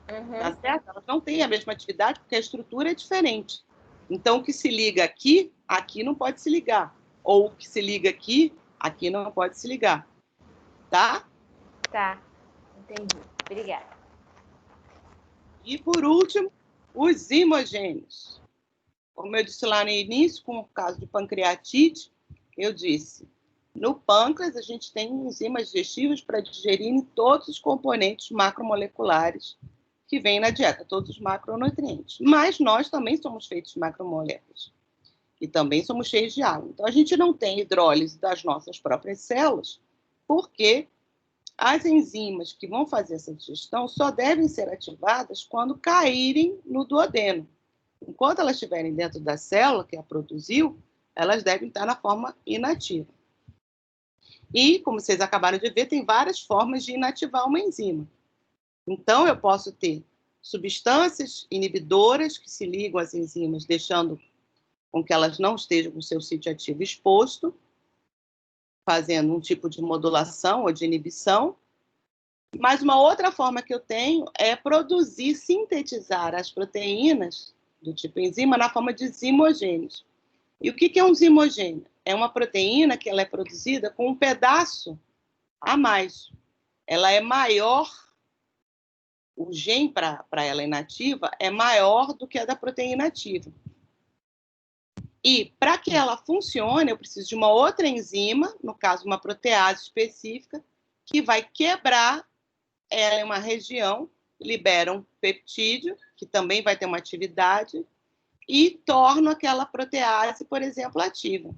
Tá certo? Elas não têm a mesma atividade porque a estrutura é diferente. Então, o que se liga aqui, aqui não pode se ligar. Ou o que se liga aqui, aqui não pode se ligar. Tá? Tá. Entendi. Obrigada. E, por último, os imogênios. Como eu disse lá no início, com o caso de pancreatite, eu disse, No pâncreas, a gente tem enzimas digestivas para digerir todos os componentes macromoleculares que vêm na dieta, todos os macronutrientes. Mas nós também somos feitos de macromoléculas. E também somos cheios de água. Então, a gente não tem hidrólise das nossas próprias células, porque as enzimas que vão fazer essa digestão só devem ser ativadas quando caírem no duodeno. Enquanto elas estiverem dentro da célula que a produziu, elas devem estar na forma inativa. E, como vocês acabaram de ver, tem várias formas de inativar uma enzima. Então, eu posso ter substâncias inibidoras que se ligam às enzimas, deixando com que elas não estejam com o seu sítio ativo exposto, fazendo um tipo de modulação ou de inibição. Mas uma outra forma que eu tenho é produzir, sintetizar as proteínas do tipo enzima na forma de zimogênios. E o que é um zimogênio? É uma proteína que ela é produzida com um pedaço a mais. Ela é maior, o gene para ela inativa é maior do que a da proteína ativa. E para que ela funcione, eu preciso de uma outra enzima, no caso uma protease específica, que vai quebrar ela em uma região, libera um peptídeo, que também vai ter uma atividade, e torna aquela protease, por exemplo, ativa.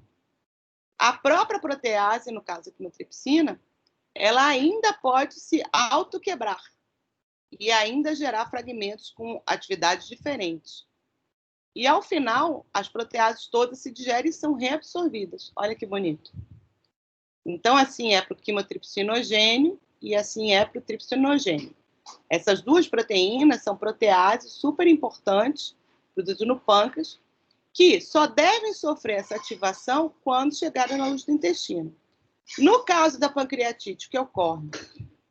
A própria protease, no caso da quimotripsina, ela ainda pode se autoquebrar e ainda gerar fragmentos com atividades diferentes. E, ao final, as proteases todas se digerem e são reabsorvidas. Olha que bonito. Então, assim é para o quimotripsinogênio e assim é para o tripsinogênio. Essas duas proteínas são proteases super importantes, produzidas no pâncreas, que só devem sofrer essa ativação quando chegarem na luz do intestino. No caso da pancreatite, o que ocorre?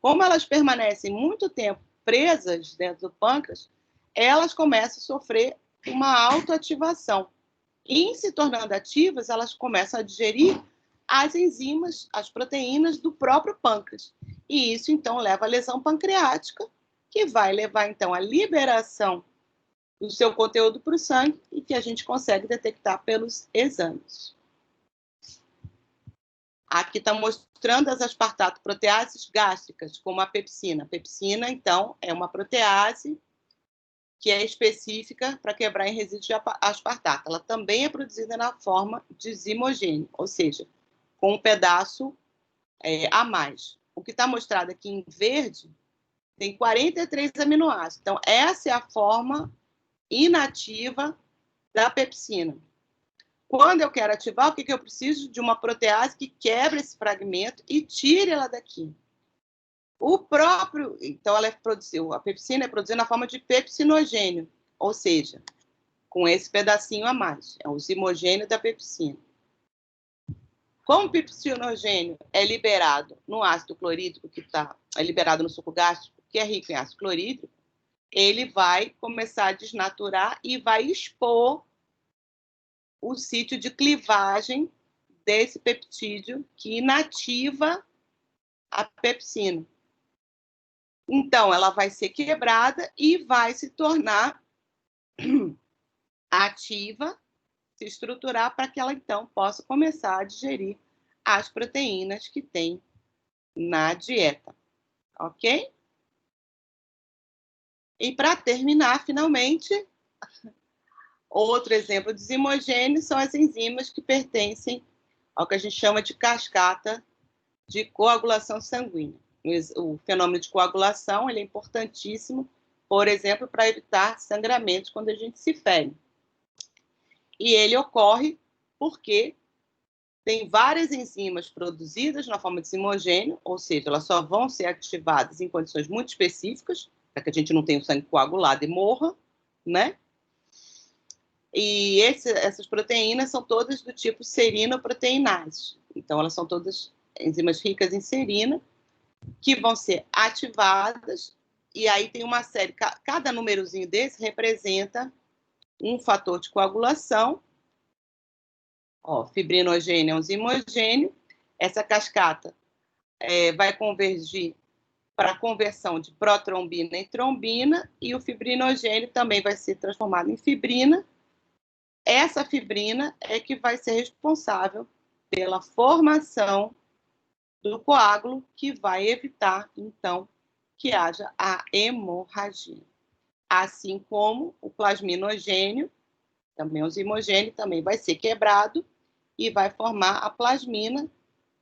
Como elas permanecem muito tempo presas dentro do pâncreas, elas começam a sofrer uma autoativação. E, em se tornando ativas, elas começam a digerir as enzimas, as proteínas do próprio pâncreas. E isso, então, leva à lesão pancreática, que vai levar, então, à liberação do seu conteúdo para o sangue e que a gente consegue detectar pelos exames. Aqui está mostrando as aspartato proteases gástricas, como a pepsina. A pepsina, então, é uma protease que é específica para quebrar em resíduos de aspartato. Ela também é produzida na forma de zimogênio, ou seja, com um pedaço a mais. O que está mostrado aqui em verde tem 43 aminoácidos. Então, essa é a forma inativa da pepsina. Quando eu quero ativar, o que eu preciso? De uma protease que quebre esse fragmento e tire ela daqui. Então, a pepsina é produzida na forma de pepsinogênio, ou seja, com esse pedacinho a mais. É o zimogênio da pepsina. Como o pepsinogênio é liberado no ácido clorídrico, é liberado no suco gástrico, que é rico em ácido clorídrico, ele vai começar a desnaturar e vai expor o sítio de clivagem desse peptídeo que inativa a pepsina. Então, ela vai ser quebrada e vai se tornar ativa, se estruturar para que ela, então, possa começar a digerir as proteínas que tem na dieta. Ok? E, para terminar, finalmente, outro exemplo de zimogênio são as enzimas que pertencem ao que a gente chama de cascata de coagulação sanguínea. O fenômeno de coagulação ele é importantíssimo, por exemplo, para evitar sangramentos quando a gente se fere. E ele ocorre porque tem várias enzimas produzidas na forma de zimogênio, ou seja, elas só vão ser ativadas em condições muito específicas, para que a gente não tenha o sangue coagulado e morra, né? E essas proteínas são todas do tipo serinoproteinase. Então, elas são todas enzimas ricas em serina, que vão ser ativadas, e aí tem uma série, cada númerozinho desse representa um fator de coagulação. Fibrinogênio é um zimogênio, essa cascata vai convergir para a conversão de protrombina em trombina, e o fibrinogênio também vai ser transformado em fibrina. Essa fibrina é que vai ser responsável pela formação do coágulo, que vai evitar, então, que haja a hemorragia. Assim como o plasminogênio, também o zimogênio, também vai ser quebrado e vai formar a plasmina,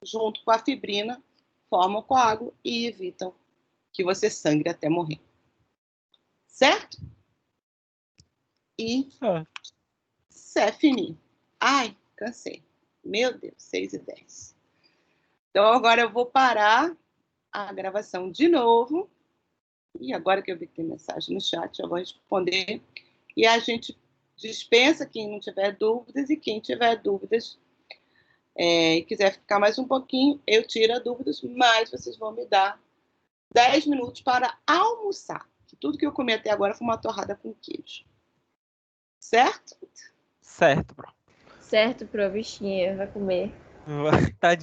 junto com a fibrina, formam o coágulo e evitam que você sangre até morrer. Certo? E c'est fini. Ai, cansei. Meu Deus, 6h10. Então, agora eu vou parar a gravação de novo. E agora que eu vi que tem mensagem no chat, eu vou responder. E a gente dispensa quem não tiver dúvidas. E quem tiver dúvidas e quiser ficar mais um pouquinho, eu tiro as dúvidas, mas vocês vão me dar 10 minutos para almoçar. Que tudo que eu comi até agora foi uma torrada com queijo. Certo? Certo, bro. Certo, pro bichinha, vai comer. Tadinho.